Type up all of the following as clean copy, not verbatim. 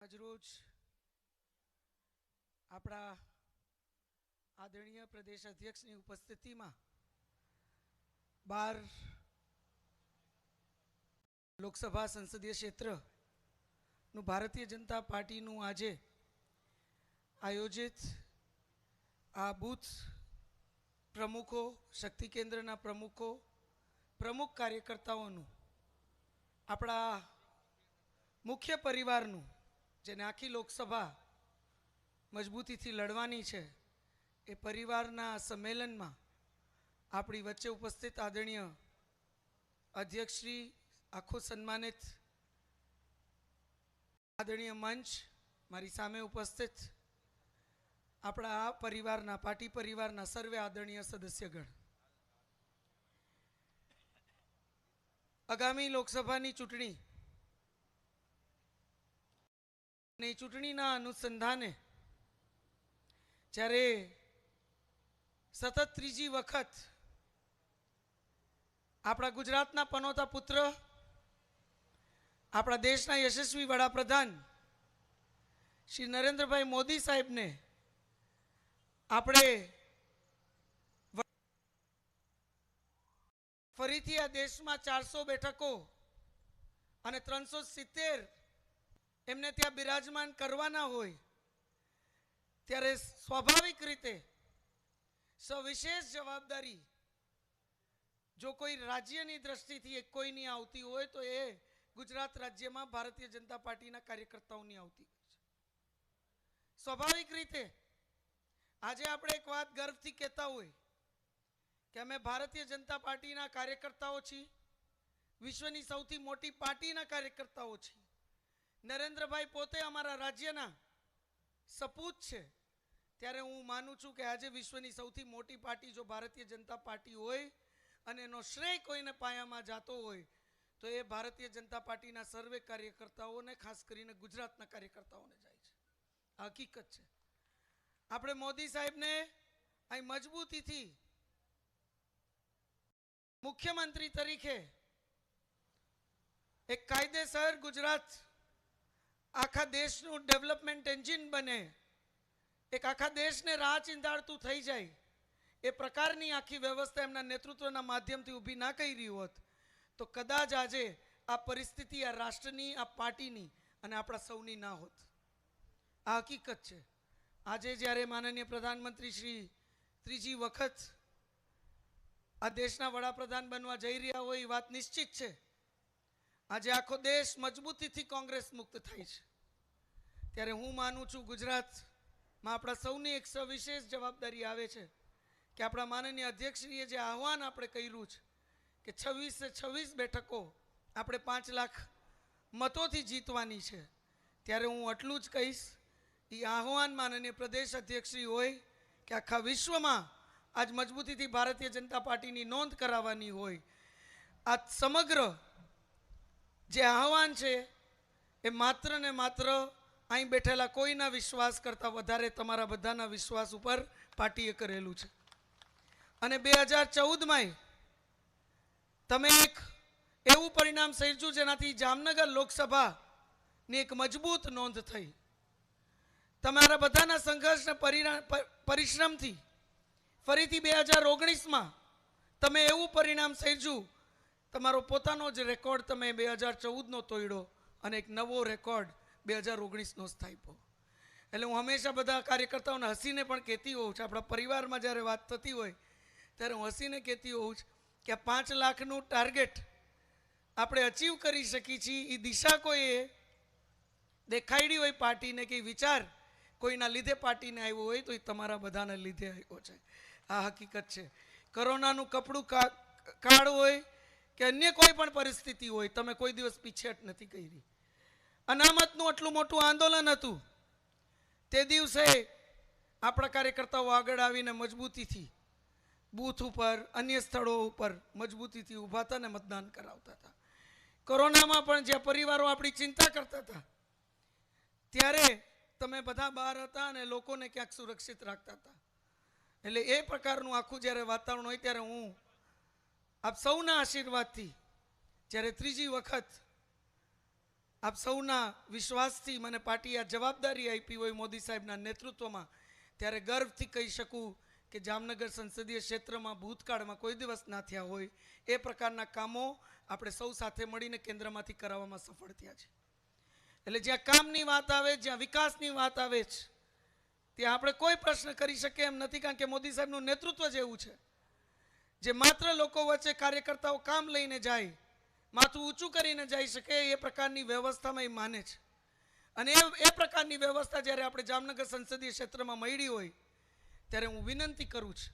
આજરોજ આપણા આદરણીય પ્રદેશ અધ્યક્ષની ઉપસ્થિતિમાં 12 લોકસભા સંસદીય ક્ષેત્રનું ભારતીય જનતા પાર્ટીનું આજે આયોજિત આ બૂથ પ્રમુખો, શક્તિ કેન્દ્રના પ્રમુખો, પ્રમુખ કાર્યકર્તાઓનું આપણા મુખ્ય પરિવારનું જેને આખી લોકસભા મજબૂતીથી લડવાની છે એ પરિવારના સંમેલનમાં આપણી વચ્ચે ઉપસ્થિત આદરણીય અધ્યક્ષશ્રી, આખો સન્માનિત આદરણીય મંચ, મારી સામે ઉપસ્થિત આપણા આ પરિવારના, પાર્ટી પરિવારના સર્વે આદરણીય સદસ્યગણ, આગામી લોકસભાની ચૂંટણી અને ચૂંટણીના અનુસંધાને જ્યારે સતત ત્રીજી વખત આપણા ગુજરાતના પનોતા પુત્ર, આપણા દેશના યશસ્વી વડાપ્રધાન શ્રી નરેન્દ્રભાઈ મોદી સાહેબને આપણે ફરીથી આ દેશમાં 400 બેઠકો અને 370 એમને ત્યાં બિરાજમાન કરવાના હોય ત્યારે સ્વાભાવિક રીતે સવિશેષ જવાબદારી જો કોઈ રાજ્યની દ્રષ્ટિથી કોઈની આવતી હોય તો એ ગુજરાત રાજ્યમાં ભારતીય જનતા પાર્ટીના કાર્યકર્તાઓની આવતી હોય છે. સ્વાભાવિક રીતે આજે આપણે એક વાત ગર્વથી કહેતા હોય કે અમે ભારતીય જનતા પાર્ટીના કાર્યકર્તાઓ છીએ, વિશ્વની સૌથી મોટી પાર્ટીના કાર્યકર્તાઓ છીએ. નરેન્દ્રભાઈ પોતે અમારા રાજ્યના સપૂત છે, ત્યારે હું માનું છું કે આજે વિશ્વની સૌથી મોટી પાર્ટી જો ભારતીય જનતા પાર્ટી હોય અને એનો શ્રેય કોઈને પાયામાં જાતો હોય તો એ ભારતીય જનતા પાર્ટીના સર્વે કાર્યકર્તાઓને, ખાસ કરીને ગુજરાતના કાર્યકર્તાઓને જાય છે. આ હકીકત છે. આપણે મોદી સાહેબને અહીં મજબૂતીથી મુખ્યમંત્રી તરીકે એક કાયદેસર ગુજરાત આખા દેશનું ડેવલપમેન્ટ એન્જિન બને, એક આખા દેશને રાહ ચીંધાડતું થઈ જાય એ પ્રકારની આખી વ્યવસ્થા એમના નેતૃત્વના માધ્યમથી ઊભી ના કરી હોત તો કદાચ આજે આ પરિસ્થિતિ આ રાષ્ટ્રની, આ પાર્ટીની અને આપણા સૌની ના હોત. આ હકીકત છે. આજે જ્યારે માનનીય પ્રધાનમંત્રી શ્રી ત્રીજી વખત આ દેશના વડાપ્રધાન બનવા જઈ રહ્યા હોય એ વાત નિશ્ચિત છે. આજે આખો દેશ મજબૂતીથી કોંગ્રેસ મુક્ત થાય છે ત્યારે હું માનું છું ગુજરાતમાં આપણા સૌની એક સવિશેષ જવાબદારી આવે છે કે આપણા માનનીય અધ્યક્ષશ્રીએ જે આહવાન આપણે કર્યું છે કે 26 બેઠકો આપણે 5 લાખ મતોથી જીતવાની છે, ત્યારે હું આટલું જ કહીશ, એ આહવાન માનનીય પ્રદેશ અધ્યક્ષશ્રી હોય કે આખા વિશ્વમાં આજ મજબૂતીથી ભારતીય જનતા પાર્ટીની નોંધ કરાવવાની હોય, આ સમગ્ર જે આહવાન છે એ માત્ર ને માત્ર અહીં બેઠેલા કોઈના વિશ્વાસ કરતાં વધારે તમારા બધાના વિશ્વાસ ઉપર પાર્ટીએ કરેલું છે. અને 2014માં તમે એક એવું પરિણામ સર્જ્યું જેનાથી જામનગર લોકસભાની એક મજબૂત નોંધ થઈ. તમારા બધાના સંઘર્ષ અને પરિશ્રમથી ફરીથી 2019માં તમે એવું પરિણામ સર્જ્યું, તમારો પોતાનો જ રેકોર્ડ તમે 2014નો તોડ્યો અને એક નવો રેકોર્ડ 2019નો સ્થાપ્યો. એટલે હું હંમેશા બધા કાર્યકર્તાઓને હસીને પણ કહેતી હોઉં છું, આપણા પરિવારમાં જ્યારે વાત થતી હોય ત્યારે હું હસીને કહેતી હોઉં છું કે આ 5 લાખનું ટાર્ગેટ આપણે અચીવ કરી શકીએ છીએ. એ દિશા કોઈએ દેખાડી હોય પાર્ટીને કે વિચાર કોઈના લીધે પાર્ટીને આવ્યો હોય તો એ તમારા બધાના લીધે આવ્યો છે. આ હકીકત છે. કોરોનાનું કપડું કાળ હોય કે અન્ય કોઈ પણ પરિસ્થિતિ હોય, તમે કોઈ દિવસ પીછેહટ નથી કરી. અનામતનું આટલું મોટું આંદોલન હતું, તે દિવસે આપણા કાર્યકર્તાઓ આગળ આવીને મજબૂતીથી બૂથ ઉપર, અન્ય સ્થળો ઉપર મજબૂતીથી ઊભા હતા ને મતદાન કરાવતા હતા. કોરોનામાં પણ જે પરિવારો આપણી ચિંતા કરતા હતા ત્યારે તમે બધા બહાર હતા અને લોકોને ક્યાંક સુરક્ષિત રાખતા હતા. એટલે એ પ્રકારનું આખું જ્યારે વાતાવરણ હોય ત્યારે હું આપ સૌના આશીર્વાદથી જ્યારે ત્રીજી વખત આપ સૌના વિશ્વાસથી મને પાર્ટીએ આ જવાબદારી આપી હોય મોદી સાહેબના નેતૃત્વમાં, ત્યારે ગર્વથી કહી શકું કે જામનગર સંસદીય ક્ષેત્રમાં ભૂતકાળમાં કોઈ દિવસ ના થયા હોય એ પ્રકારના કામો આપણે સૌ સાથે મળીને કેન્દ્રમાંથી કરાવવામાં સફળ થયા છે. એટલે જ્યાં કામની વાત આવે, જ્યાં વિકાસની વાત આવે છે, ત્યાં આપણે કોઈ પ્રશ્ન કરી શકીએ એમ નથી, કારણ કે મોદી સાહેબનું નેતૃત્વ જ એવું છે જે માત્ર લોકો વચ્ચે કાર્યકર્તાઓ કામ લઈને જાય, માથું ઊંચું કરીને જઈ શકે એ પ્રકારની વ્યવસ્થામાં એ માને છે. અને એ પ્રકારની વ્યવસ્થા જ્યારે આપણે જામનગર સંસદીય ક્ષેત્રમાં મળી હોય ત્યારે હું વિનંતી કરું છું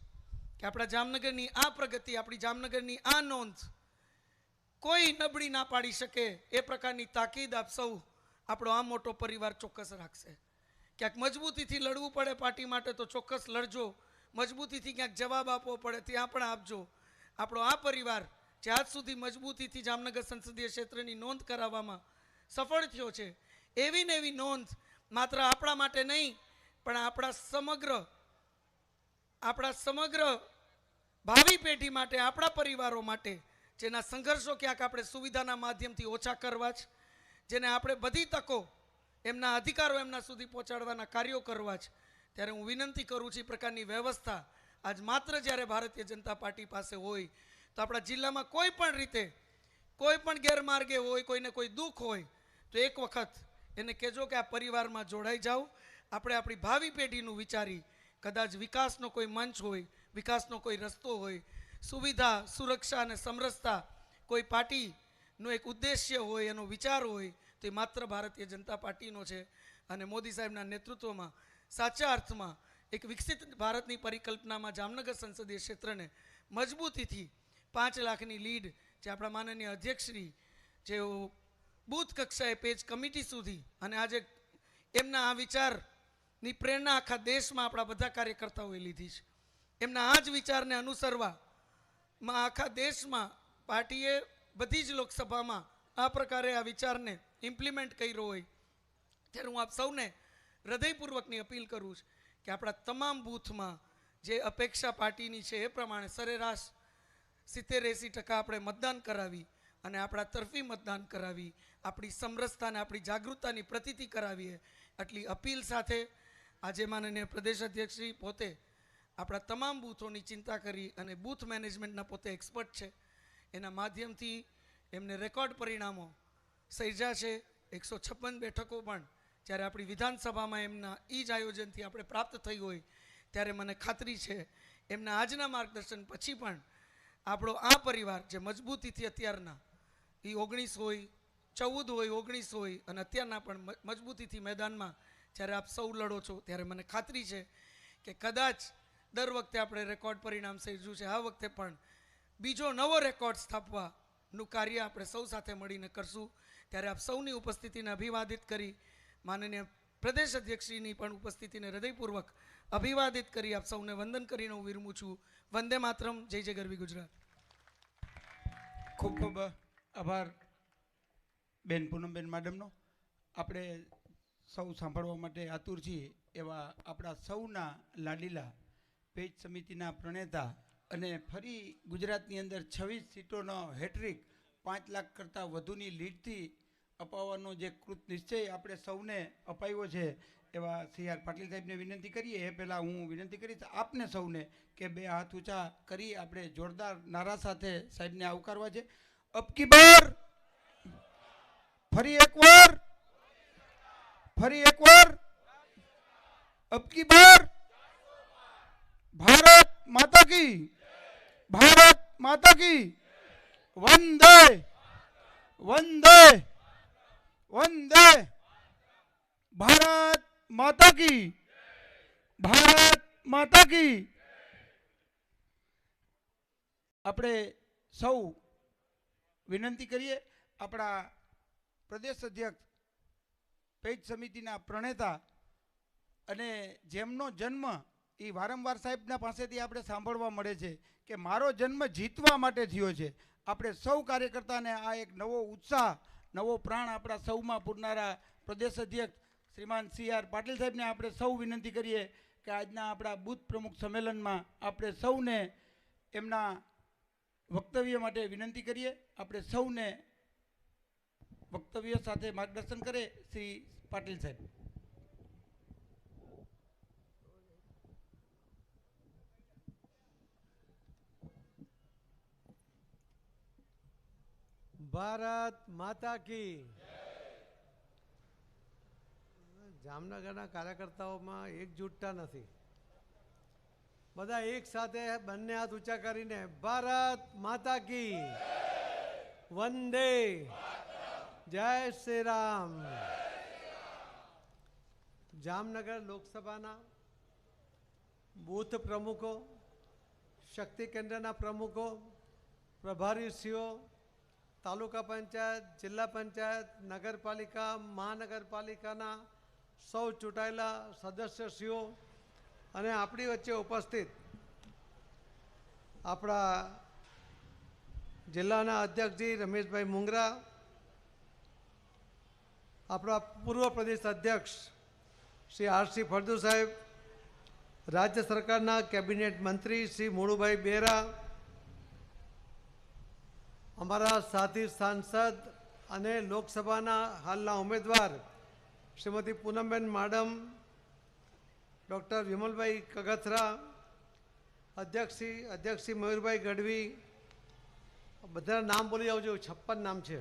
કે આપણા જામનગરની આ પ્રગતિ, આપણી જામનગરની આ નોંધ કોઈ નબળી ના પાડી શકે એ પ્રકારની તાકીદ આપ સૌ આપણો આ મોટો પરિવાર ચોક્કસ રાખશે. ક્યાંક મજબૂતીથી લડવું પડે પાર્ટી માટે તો ચોક્કસ લડજો, મજબૂતીથી ક્યાંક જવાબ આપવો પડે ત્યાં પણ આપજો. આપણો આ પરિવાર જે આજ સુધી મજબૂતીથી જામનગર સંસદીય ક્ષેત્રની નોંધ કરાવવામાં સફળ થયો છે, એવી ને એવી નોંધ માત્ર આપણા માટે નહીં પણ આપણા સમગ્ર ભાવિ પેઢી માટે, આપણા પરિવારો માટે, જેના સંઘર્ષો ક્યાંક આપણે સુવિધાના માધ્યમથી ઓછા કરવા છે, જેને આપણે બધી તકો, એમના અધિકારો એમના સુધી પહોંચાડવાના કાર્યો કરવા છે, ત્યારે હું વિનંતી કરું છું એ પ્રકારની વ્યવસ્થા આજ માત્ર જ્યારે ભારતીય જનતા પાર્ટી પાસે હોય તો આપણા જિલ્લામાં કોઈ પણ રીતે, કોઈ પણ ગેરમાર્ગે હોય, કોઈને કોઈ દુઃખ હોય તો એક વખત એને કહેજો કે આ પરિવારમાં જોડાઈ જાઓ. આપણે આપણી ભાવિ પેઢીનું વિચારી કદાચ વિકાસનો કોઈ મંચ હોય, વિકાસનો કોઈ રસ્તો હોય, સુવિધા, સુરક્ષા અને સમરસતા કોઈ પાર્ટીનો એક ઉદ્દેશ્ય હોય, એનો વિચાર હોય તો એ માત્ર ભારતીય જનતા પાર્ટીનો છે. અને મોદી સાહેબના નેતૃત્વમાં સાચા અર્થમાં એક વિકસિત ભારતની પરિકલ્પનામાં જામનગર સંસદીય ક્ષેત્રને મજબૂતીથી 5 લાખની લીડ, જે આપણા માનનીય અધ્યક્ષશ્રી જેઓ બૂથ કક્ષાએ પેજ કમિટી સુધી, અને આજે એમના આ વિચારની પ્રેરણા આખા દેશમાં આપણા બધા કાર્યકર્તાઓએ લીધી છે. એમના આ જ વિચારને અનુસરવામાં આખા દેશમાં પાર્ટીએ બધી જ લોકસભામાં આ પ્રકારે આ વિચારને ઇમ્પ્લિમેન્ટ કર્યો હોય, ત્યારે હું આપ સૌને હૃદયપૂર્વકની અપીલ કરું છું કે આપણા તમામ બૂથમાં જે અપેક્ષા પાર્ટીની છે એ પ્રમાણે સરેરાશ 70-80% આપણે મતદાન કરાવી અને આપણા તરફી મતદાન કરાવી, આપણી સમરસતા અને આપણી જાગૃતતાની પ્રતીતિ કરાવીએ. આટલી અપીલ સાથે આજે માનનીય પ્રદેશ અધ્યક્ષશ્રી પોતે આપણા તમામ બૂથોની ચિંતા કરી અને બૂથ મેનેજમેન્ટના પોતે એક્સપર્ટ છે, એના માધ્યમથી એમને રેકોર્ડ પરિણામો સર્જા છે. 156 બેઠકો પણ જ્યારે આપણી વિધાનસભામાં એમના એ જ આયોજનથી આપણે પ્રાપ્ત થઈ હોય ત્યારે મને ખાતરી છે એમના આજના માર્ગદર્શન પછી પણ આપણો આ પરિવાર જે મજબૂતીથી અત્યારના એ 19 હોય, 14 હોય, 19 હોય અને અત્યારના પણ મજબૂતીથી મેદાનમાં જ્યારે આપ સૌ લડો છો, ત્યારે મને ખાતરી છે કે કદાચ દર વખતે આપણે રેકોર્ડ પરિણામ સર્જ્યું છે, આ વખતે પણ બીજો નવો રેકોર્ડ સ્થાપવાનું કાર્ય આપણે સૌ સાથે મળીને કરશું. ત્યારે આપ સૌની ઉપસ્થિતિને અભિવાદિત કરી, માનનીય પ્રદેશ અધ્યક્ષશ્રીની પણ ઉપસ્થિતિને હૃદયપૂર્વક અભિવાદિત કરી આપ સૌને વંદન કરીને હું વિરમું છું. વંદે માતરમ. જય જય ગરવી ગુજરાત. ખૂબ ખૂબ આભાર બેન પૂનમબેન મેડમનો. આપણે સૌ સાંભળવા માટે આતુર છીએ એવા આપણા સૌના લાડીલા પેજ સમિતિના પ્રણેતા અને ફરી ગુજરાતની અંદર 26 સીટોનો હેટ્રિક 5 લાખ કરતાં વધુની લીડથી અપાવવાનો જે કૃત નિશ્ચય આપણે સૌને અપાવ્યો છે એવા CR પાટીલ સાહેબને વિનંતી કરીએ. એ પહેલાં હું વિનંતી કરીશ આપને સૌને કે 2 હાથ ઊંચા કરી આપણે જોરદાર નારા સાથે સાહેબને આવકારવા છે. અબકી બાર, ફરી એકવાર, અબકી બાર, ભારત માતા કી, ભારત માતા કી, વંદે વંદે વંદે, ભારત માતા કી, ભારત માતા કી. આપણે સૌ વિનંતી કરીએ આપણા પ્રદેશ અધ્યક્ષ પેજ સમિતિના પ્રણેતા અને જેમનો જન્મ એ વારંવાર સાહેબના પાસેથી આપણે સાંભળવા મળે છે કે મારો જન્મ જીતવા માટે થયો છે. આપણે સૌ કાર્યકર્તાને આ એક નવો ઉત્સાહ, નવો પ્રાણ આપણા સૌમાં પૂરનારા પ્રદેશ અધ્યક્ષ શ્રીમાન CR પાટીલ સાહેબને આપણે સૌ વિનંતી કરીએ કે આજના આપણા બૂથ પ્રમુખ સંમેલનમાં આપણે સૌને એમના વક્તવ્ય માટે વિનંતી કરીએ. આપણે સૌને વક્તવ્ય સાથે માર્ગદર્શન કરે શ્રી પાટીલ સાહેબ. ભારત માતા કી. જામનગરના કાર્યકર્તાઓમાં એકજૂટતા નથી. બધા એક સાથે બંને હાથ ઊંચા કરીને ભારત માતા કી, વંદે, જય શ્રી રામ. જામનગર લોકસભાના બૂથ પ્રમુખો, શક્તિ કેન્દ્રના પ્રમુખો, પ્રભારીશ્રીઓ, તાલુકા પંચાયત, જિલ્લા પંચાયત, નગરપાલિકા, મહાનગરપાલિકાના સૌ ચૂંટાયેલા સદસ્યશ્રીઓ અને આપણી વચ્ચે ઉપસ્થિત આપણા જિલ્લાના અધ્યક્ષજી રમેશભાઈ મુંગરા, આપણા પૂર્વ પ્રદેશ અધ્યક્ષ શ્રી આરસી ફળદુ સાહેબ, રાજ્ય સરકારના કેબિનેટ મંત્રી શ્રી મોળુભાઈ બેરા, અમારા સાથી સાંસદ અને લોકસભાના હાલના ઉમેદવાર શ્રીમતી પૂનમબેન માડમ, ડૉક્ટર વિમલભાઈ કગથરા, અધ્યક્ષશ્રી મયુરભાઈ ગઢવી, બધાના નામ બોલી આવજો, 56 નામ છે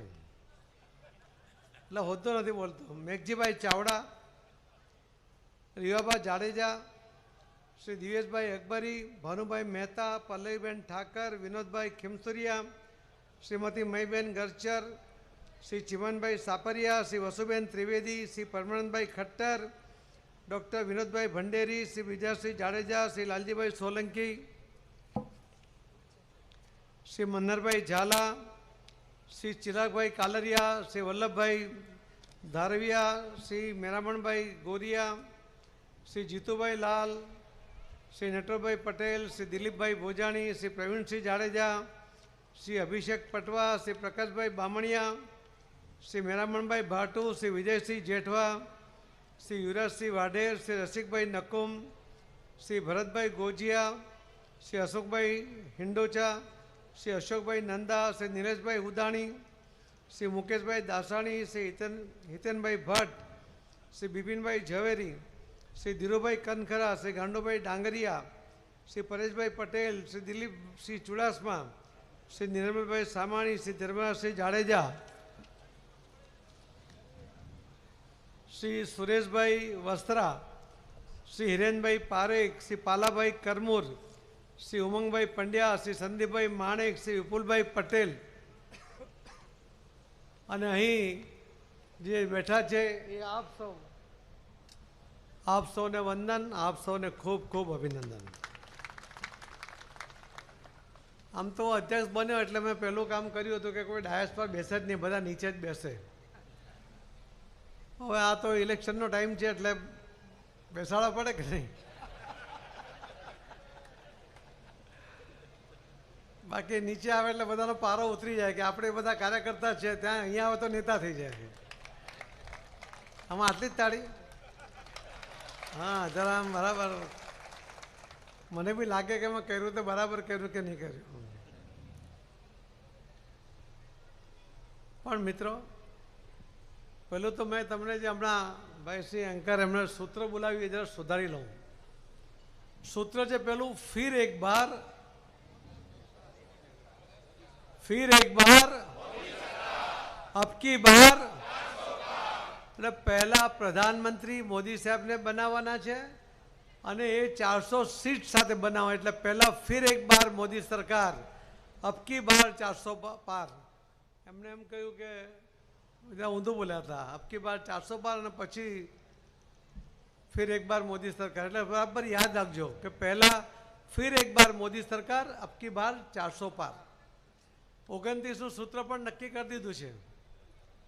એટલે હોદ્દો નથી બોલતો. મેઘજીભાઈ ચાવડા, રીવાબા જાડેજા, શ્રી દિવેશભાઈ અકબરી, ભાનુભાઈ મહેતા, પલ્લવીબેન ઠાકર, વિનોદભાઈ ખીમસુરિયા, શ્રીમતી મહીબેન ગરચર, શ્રી ચિમનભાઈ સાપરિયા, શ્રી વસુબેન ત્રિવેદી, શ્રી પરમાનંદભાઈ ખટ્ટર, ડૉક્ટર વિનોદભાઈ ભંડેરી, શ્રી વિજયસિંહ જાડેજા, શ્રી લાલજીભાઈ સોલંકી, શ્રી મન્નરભાઈ ઝાલા, શ્રી ચિરાગભાઈ કાલરિયા, શ્રી વલ્લભભાઈ ધારવિયા, શ્રી મેરામણભાઈ ગોરિયા, શ્રી જીતુભાઈ લાલ, શ્રી નટવરભાઈ પટેલ, શ્રી દિલીપભાઈ ભોજાણી, શ્રી પ્રવીણસિંહ જાડેજા, શ્રી અભિષેક પટવા, શ્રી પ્રકાશભાઈ બામણિયા, શ્રી મેરામણભાઈ ભાટુ, શ્રી વિજયસિંહ જેઠવા, શ્રી યુવરાજસિંહ વાઢેર, શ્રી રસિકભાઈ નકુમ, શ્રી ભરતભાઈ ગોજિયા, શ્રી અશોકભાઈ હિંડોચા, શ્રી અશોકભાઈ નંદા, શ્રી નિલેશભાઈ ઉદાણી, શ્રી મુકેશભાઈ દાસાણી, શ્રી હિતેનભાઈ ભટ્ટ, શ્રી બિપિનભાઈ ઝવેરી, શ્રી ધીરુભાઈ કનખરા, શ્રી ગાંડુભાઈ ડાંગરિયા, શ્રી પરેશભાઈ પટેલ, શ્રી દિલીપસિંહ ચુડાસમા, શ્રી નિર્મલભાઈ સામાણી, શ્રી ધર્મરાજસિંહ જાડેજા, શ્રી સુરેશભાઈ વસ્ત્રા, શ્રી હિરેનભાઈ પારેખ, શ્રી પાલાભાઈ કરમુર, શ્રી ઉમંગભાઈ પંડ્યા, શ્રી સંદીપભાઈ માણેક, શ્રી વિપુલભાઈ પટેલ અને અહીં જે બેઠા છે એ આપ સૌને વંદન, આપ સૌને ખૂબ ખૂબ અભિનંદન. આમ તો અધ્યક્ષ બન્યો એટલે મેં પહેલું કામ કર્યું હતું કે કોઈ ડાયસ પર બેસે જ નહીં, બધા નીચે જ બેસે. હવે આ તો ઇલેક્શનનો ટાઈમ છે એટલે બેસાડવા પડે કે નહીં? બાકી નીચે આવે એટલે બધાનો પારો ઉતરી જાય કે આપણે બધા કાર્યકર્તા છે, ત્યાં અહીંયા આવે તો નેતા થઈ જાય. આમાં આટલી જ તાળી? હા, જરા આમ બરાબર મને બી લાગે કે મેં કર્યું તો બરાબર કર્યું કે નહીં કર્યું. પણ મિત્રો, પહેલું તો મેં તમને જે હમણાં ભાઈ શ્રી એન્કર એમણે સૂત્ર બોલાવ્યું એ જરા સુધારી લઉં. સૂત્ર છે પેલું, ફિર એક બાર અબ કી બાર. એટલે પહેલા પ્રધાનમંત્રી મોદી સાહેબને બનાવવાના છે અને એ 400 સીટ સાથે બનાવવા. એટલે પહેલા ફિર એક બાર મોદી સરકાર, અબ કી બાર 400 પાર. એમને એમ કહ્યું કે બધા ઊંધું બોલ્યા હતા, અબ કી બાર 400 પાર અને પછી ફિર એક બાર મોદી સરકાર. એટલે બરાબર યાદ રાખજો કે પહેલા ફિર એક બાર મોદી સરકાર, અબ કી બાર 400 પાર. 29નું સૂત્ર પણ નક્કી કરી દીધું છે,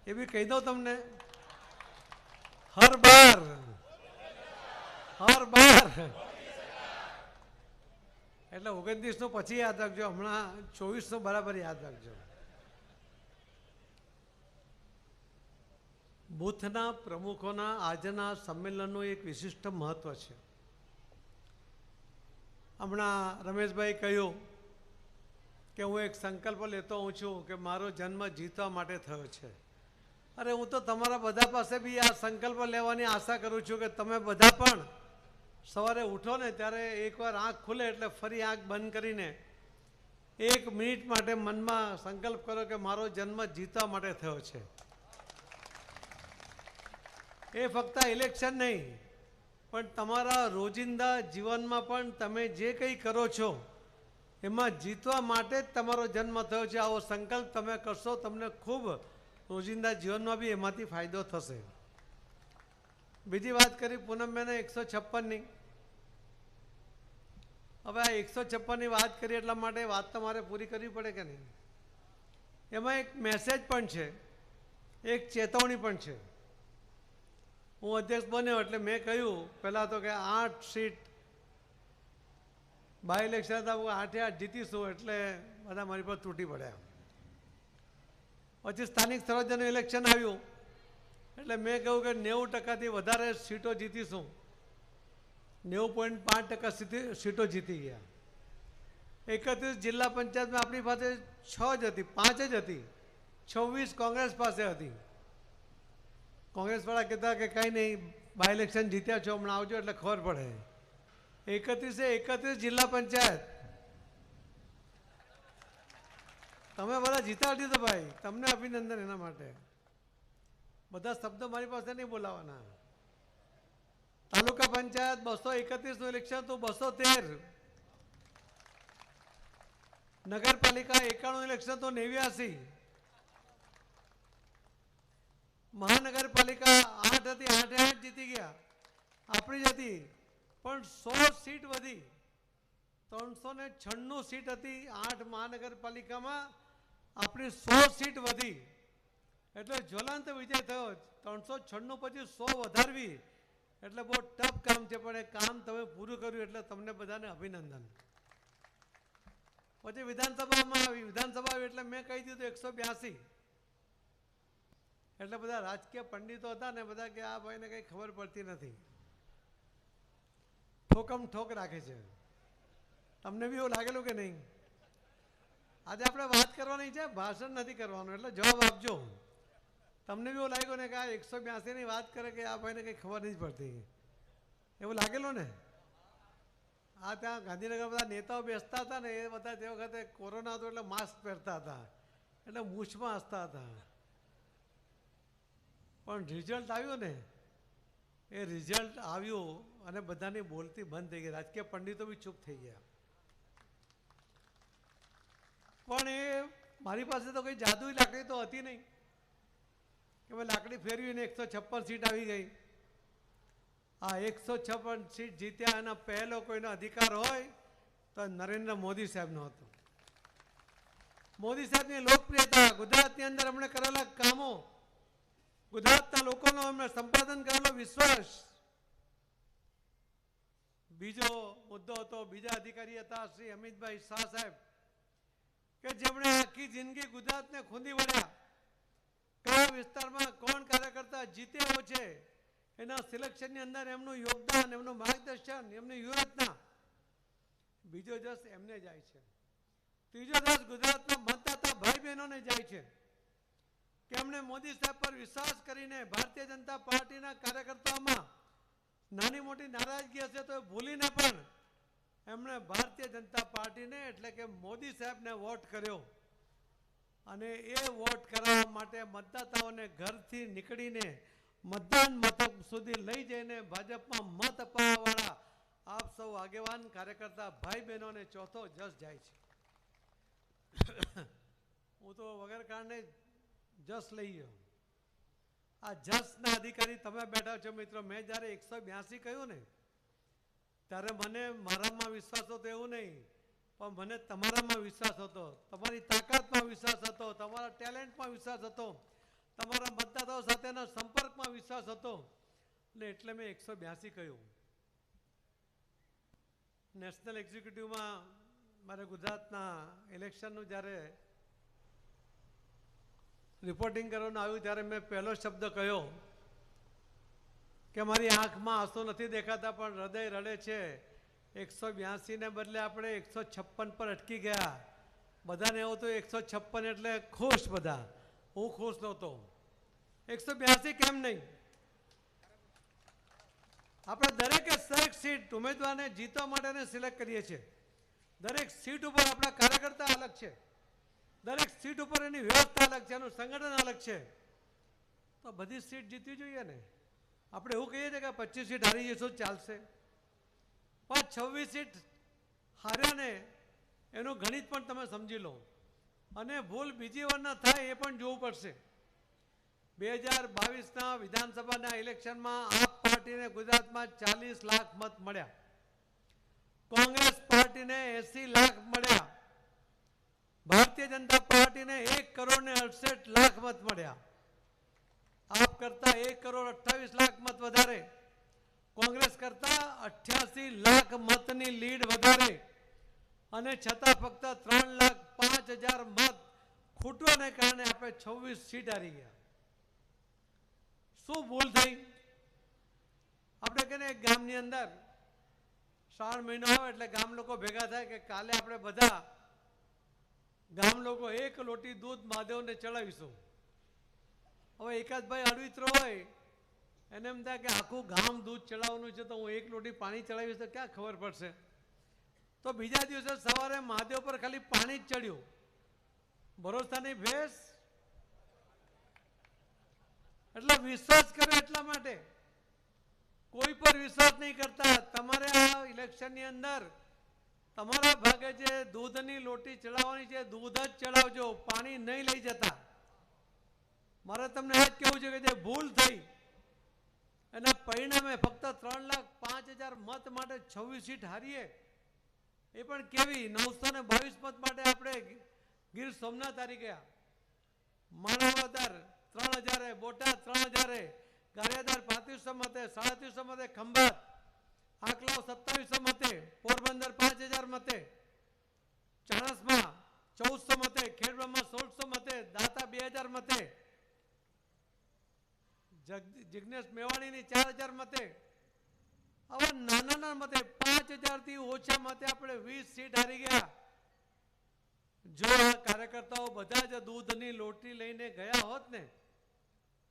એ બી કહી દઉં તમને. હર બાર એટલે 29નું પછી યાદ રાખજો, હમણાં 24નું બરાબર યાદ રાખજો. બૂથના પ્રમુખોના આજના સંમેલનનું એક વિશિષ્ટ મહત્વ છે. હમણાં રમેશભાઈ કહ્યું કે હું એક સંકલ્પ લેતો હોઉં છું કે મારો જન્મ જીતવા માટે થયો છે. અરે હું તો તમારા બધા પાસે બી આ સંકલ્પ લેવાની આશા કરું છું કે તમે બધા પણ સવારે ઉઠો ને ત્યારે એકવાર આંખ ખુલે એટલે ફરી આંખ બંધ કરીને 1 મિનિટ માટે મનમાં સંકલ્પ કરો કે મારો જન્મ જીતવા માટે થયો છે. એ ફક્ત ઇલેક્શન નહીં પણ તમારા રોજિંદા જીવનમાં પણ તમે જે કંઈ કરો છો એમાં જીતવા માટે જ તમારો જન્મ થયો છે. આવો સંકલ્પ તમે કરશો તમને ખૂબ રોજિંદા જીવનમાં બી એમાંથી ફાયદો થશે. બીજી વાત કરી પૂનમબેને 156ની. હવે આ 156ની વાત કરી એટલા માટે વાત તમારે પૂરી કરવી પડે કે નહીં? એમાં એક મેસેજ પણ છે, એક ચેતવણી પણ છે. હું અધ્યક્ષ બન્યો એટલે મેં કહ્યું પહેલાં તો કે 8 સીટ બાય ઇલેક્શન હતા, 8 જીતીશું એટલે બધા મારી પર તૂટી પડ્યા. પછી સ્થાનિક સ્વરાજ્યનું ઇલેક્શન આવ્યું એટલે મેં કહ્યું કે 90%થી વધારે સીટો જીતીશું. 90.5% સીટો જીતી ગયા. 31 જિલ્લા પંચાયતમાં આપણી પાસે 6 જ હતી, 5 જ હતી, 26 કોંગ્રેસ પાસે હતી. કોંગ્રેસવાળા કહેતા કે કાંઈ નહીં, બાય ઇલેક્શન જીત્યા છો, હમણાં આવજો એટલે ખબર પડે. 31 જિલ્લા પંચાયત તમે બધા જીતાડી દીધો ભાઈ, તમને અભિનંદન એના માટે. બધા શબ્દો મારી પાસે નહીં બોલાવાના. તાલુકા પંચાયત 231નું ઇલેક્શન તો 213. નગરપાલિકા 91 ઇલેક્શન તો 89. મહાનગરપાલિકા 8 હતી, 8 જીતી ગયા, આપણી જ હતી. પણ 100 સીટ વધી, 396 સીટ હતી 8 મહાનગરપાલિકામાં, આપણી 100 સીટ વધી એટલે જ્વલંત વિજય થયો. 396 પછી 100 વધારવી એટલે બહુ ટફ કામ છે, પણ એ કામ તમે પૂરું કર્યું એટલે તમને બધાને અભિનંદન. પછી વિધાનસભામાં આવી, વિધાનસભા આવી એટલે મેં કહી દીધું 182. એટલે બધા રાજકીય પંડિતો હતા ને બધા કે આ ભાઈને કંઈ ખબર પડતી નથી, ઠોકમ ઠોક રાખે છે. તમને બી એવું લાગેલું કે નહીં? આજે આપણે વાત કરવાની છે, ભાષણ નથી કરવાનું, એટલે જવાબ આપજો. તમને બી એવું લાગ્યું ને કે આ 182ની વાત કરે કે આ ભાઈને કંઈ ખબર નથી પડતી, એવું લાગેલું ને? આ ત્યાં ગાંધીનગર બધા નેતાઓ બેસતા હતા ને એ બધા તે વખતે કોરોના હતો એટલે માસ્ક પહેરતા હતા એટલે મૂછમાં હસતા હતા. પણ રિઝલ્ટ આવ્યું ને, એ રિઝલ્ટ આવ્યું અને બધાની બોલતી બંધ થઈ ગઈ, રાજકીય પંડિતો બી ચૂપ થઈ ગયા. પણ એ મારી પાસે તો કંઈ જાદુઈ લાકડી તો હતી નહીં કે મેં લાકડી ફેરવીને 156 સીટ આવી ગઈ. આ 156 સીટ જીત્યા એના પહેલો કોઈનો અધિકાર હોય તો નરેન્દ્ર મોદી સાહેબનો હતો. મોદી સાહેબની લોકપ્રિયતા, ગુજરાતની અંદર એમણે કરેલા કામો, ગુજરાતના લોકોનો એમણે સંપાદન કરેલો વિશ્વાસ. બીજો મુદ્દો હતો, બીજા અધિકારી હતા શ્રી અમિતભાઈ શાહ સાહેબ કે જેમણે આખી જિંદગી ગુજરાતને ખૂંદી વળ્યા. કયા વિસ્તારમાં કોણ કાર્યકર્તા જીત્યો છે એના સિલેક્શનની અંદર એમનું યોગદાન, એમનું માર્ગદર્શન, એમની વ્યૂહરચના. બીજો જસ એમને જાય છે. ત્રીજો જસ ગુજરાતના મતદાતા ભાઈ બહેનોને જાય છે કે એમણે મોદી સાહેબ પર વિશ્વાસ કરીને ભારતીય જનતા પાર્ટીના કાર્યકર્તાઓમાં નાની મોટી નારાજગી હશે તો એ ભૂલીને પણ એમણે ભારતીય જનતા પાર્ટીને એટલે કે મોદી સાહેબને વોટ કર્યો. અને એ વોટ કરાવવા માટે મતદાતાઓને ઘરથી નીકળીને મતદાન મથક સુધી લઈ જઈને ભાજપમાં મત અપાવવાવાળા આપ સૌ આગેવાન કાર્યકર્તા ભાઈ બહેનોને ચોથો જસ જાય છે. હું તો વગર કારણે જસ લઈ ગયો. આ જસના અધિકારી તમે બેઠા છો મિત્રો. મેં જ્યારે 182 કહ્યું ને ત્યારે મને મારામાં વિશ્વાસ હતો એવું નહીં, પણ મને તમારામાં વિશ્વાસ હતો, તમારી તાકાતમાં વિશ્વાસ હતો, તમારા ટેલેન્ટમાં વિશ્વાસ હતો, તમારા મતદાતાઓ સાથેના સંપર્કમાં વિશ્વાસ હતો ને એટલે મેં 182 કહ્યું. નેશનલ એક્ઝિક્યુટિવમાં મારે ગુજરાતના ઇલેક્શનનું જ્યારે રિપોર્ટિંગ કરવાનું આવ્યું ત્યારે મેં પહેલો શબ્દ કહ્યો કે મારી આંખમાં આંસુ નથી દેખાતા પણ હૃદય રડે છે. 182ને બદલે આપણે 156 પર અટકી ગયા. બધાને એવું તો 156 એટલે ખુશ બધા, હું ખુશ નહોતો. 182 કેમ નહીં? આપણે દરેક સીટ ઉમેદવારને જીતવા માટે સિલેક્ટ કરીએ છીએ. દરેક સીટ ઉપર આપણા કાર્યકર્તા અલગ છે, દરેક સીટ ઉપર એની વ્યવસ્થા અલગ છે, એનું સંગઠન અલગ છે. તો બધી સીટ જીતવી જોઈએ ને. આપણે એવું કહીએ છીએ કે 25 સીટ હારી જઈશું ચાલશે, પણ 26 સીટ હાર્યા ને એનું ગણિત પણ તમે સમજી લો, અને ભૂલ બીજી વાર ન થાય એ પણ જોવું પડશે. 2022ના વિધાનસભાના ઇલેક્શનમાં આપ પાર્ટીને ગુજરાતમાં 40 લાખ મત મળ્યા, કોંગ્રેસ પાર્ટીને 80 લાખ મળ્યા, ભારતીય જનતા પાર્ટીને 1,68,00,000 મત મળ્યા. આપ કરતા 1,28,00,000 મત વધારે, કોંગ્રેસ કરતા 88 લાખ મતની લીડ વધારે, અને છતાં ફક્ત 3,05,000 મત ખૂટવાને કારણે આપણે 26 સીટ હારી ગયા. શું ભૂલ થઈ? આપણે કહીએ ગામની અંદર શ્રાવણ મહિનો આવે એટલે ગામ લોકો ભેગા થાય કે કાલે આપણે બધા ગામ લોકો 1 લોટી દૂધ મહાદેવને ચડાવીશું. હવે એકાદ ભાઈ અડવિત્રો હોય એને એમ થાય કે આખું ગામ દૂધ ચડાવવાનું છે તો હું 1 લોટી પાણી ચડાવીશ તો ક્યાં ખબર પડશે. તો બીજા દિવસે સવારે મહાદેવ પર ખાલી પાણી જ ચડ્યું, ભરોસાની ભેંસ. એટલે વિશ્વાસ કરે એટલા માટે, કોઈ પર વિશ્વાસ નહીં કરતા. તમારે આ ઇલેક્શનની અંદર તમારા ભાગે જે દૂધની લોટી ચડાવવાની છે દૂધ જ ચડાવજો, પાણી નહીં લઈ જતા. મારે તમને આ જ કહેવું છે કે જે ભૂલ થઈ એના પરિણામે ફક્ત 3,05,000 મત માટે 26 સીટ હારીએ, એ પણ કેવી 922 મત માટે આપણે ગીર સોમનાથ હારી ગયા, માણાવદર 3,000, બોટાદ 3,000, ગારિયાધાર 3500 મતે, 3700 મતે ખંભાત, આકલાવ 2700 મતે, પોરબંદર 5,000 મતે, ચાણસ્મા 1,400 મતે, ખેડબ્રહ્મા 1,600 મતે, દાતા 2,000 મતે, જિગ્નેશ મેવાણીની 4,000 મતે. આવા નાના મતે 5,000 થી ઓછા મતે આપણે 20 સીટ હારી ગયા. જો આ કાર્યકર્તાઓ બધા જ દૂધની લોટી લઈને ગયા હોત ને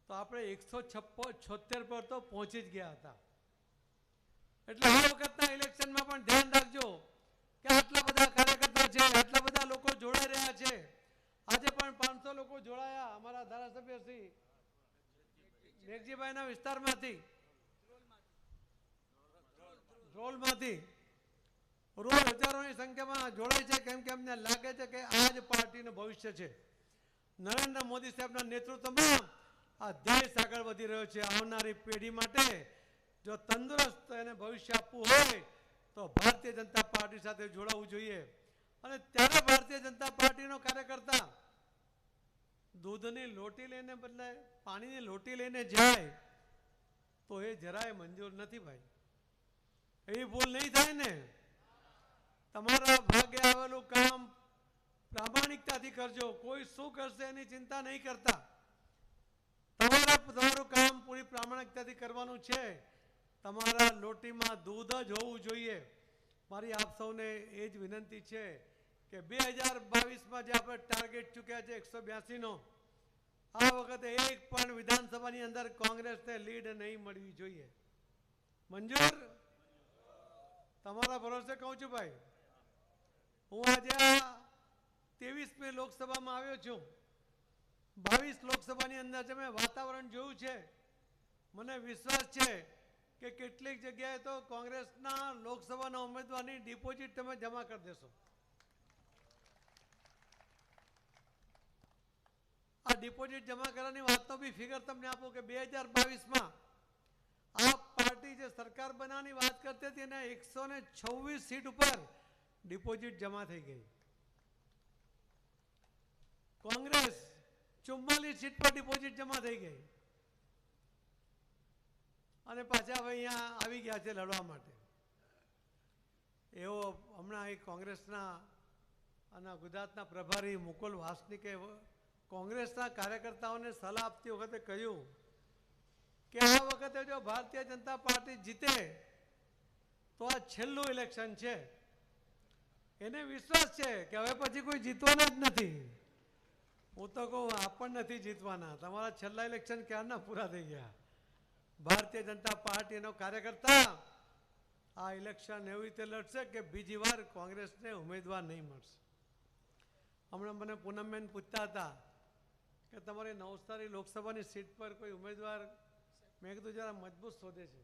તો આપણે 176 પર તો પહોંચી જ ગયા હતા. એટલે આ વખતના ઇલેક્શનમાં પણ ધ્યાન રાખજો કે આટલા બધા કાર્યકર્તા છે, આટલા બધા લોકો જોડાઈ રહ્યા છે. આજે પણ 500 લોકો જોડાયા અમારા ધારાસભ્ય શ્રી મેઘજીભાઈના વિસ્તારમાંથી, રોલમાંથી રોજ હજારોની સંખ્યામાં જોડાય છે, કેમ કે અમને લાગે છે કે આ જ પાર્ટીનું ભવિષ્ય છે. નરેન્દ્ર મોદી સાહેબના નેતૃત્વમાં આ દેશ આગળ વધી રહ્યો છે. આવનારી પેઢી માટે જો તંદુરસ્ત એને ભવિષ્ય આપવું હોય તો ભારતીય જનતા પાર્ટી સાથે જોડાવવું જોઈએ. અને ત્યારે ભારતીય જનતા પાર્ટીનો કાર્યકર્તા દૂધની લોટી લઈને બદલે પાણીની લોટી લઈને જાય તો એ જરાય મંજૂર નથી ભાઈ. એવી ભૂલ નહીં થાય ને. તમારા ભાગે આવેલું કામ પ્રામાણિકતાથી કરજો. કોઈ શું કરશે એની ચિંતા નહીં કરતા. તમારું કામ પૂરી પ્રામાણિકતાથી કરવાનું છે. તમારા લોટીમાં દૂધ જ હોવું જોઈએ. મારી આપ સૌને એ જ વિનંતી છે કે 2022માં જે આપણે ટાર્ગેટ ચૂક્યા છે 182નો, આ વખતે એક પણ વિધાનસભાની અંદર કોંગ્રેસને લીડ નહીં મળવી જોઈએ. મંજૂર? તમારા ભરોસે કહું છું ભાઈ. હું આજે 23મી લોકસભામાં આવ્યો છું. 22 લોકસભાની અંદર જે મેં વાતાવરણ જોયું છે, મને વિશ્વાસ છે કે કેટલીક જગ્યાએ તો કોંગ્રેસના લોકસભાના ઉમેદવારની ડિપોઝિટ તમે જમા કરી દેશો. આ ડિપોઝિટ જમા કરવાની વાતનો બી ફિગર તમને આપો કે 2022માં આ પાર્ટી જે સરકાર બનાવવાની વાત કરતી હતી એને 126 સીટ ઉપર ડિપોઝિટ જમા થઈ ગઈ. કોંગ્રેસ 44 સીટ પર ડિપોઝિટ જમા થઈ ગઈ અને પાછા હવે અહીંયા આવી ગયા છે લડવા માટે. એવો હમણાં એક કોંગ્રેસના અને ગુજરાતના પ્રભારી મુકુલ વાસનિકે કોંગ્રેસના કાર્યકર્તાઓને સલાહ આપતી વખતે કહ્યું કે આ વખતે જો ભારતીય જનતા પાર્ટી જીતે તો આ છેલ્લું ઇલેક્શન છે. એને વિશ્વાસ છે કે હવે પછી કોઈ જીતવાના જ નથી. હું તો કહું આપણ નથી જીતવાના, તમારા છેલ્લા ઇલેક્શન ક્યારના પૂરા થઈ ગયા. ભારતીય જનતા પાર્ટીનો કાર્યકર્તા આ ઇલેક્શન એવી રીતે લડશે કે બીજી વાર કોંગ્રેસને ઉમેદવાર નહીં મળશે. હમણાં મને પૂનમબેન પૂછતા હતા કે તમારી નવસારી લોકસભાની સીટ પર કોઈ ઉમેદવાર, મેં કીધું જરા મજબૂત શોધે છે,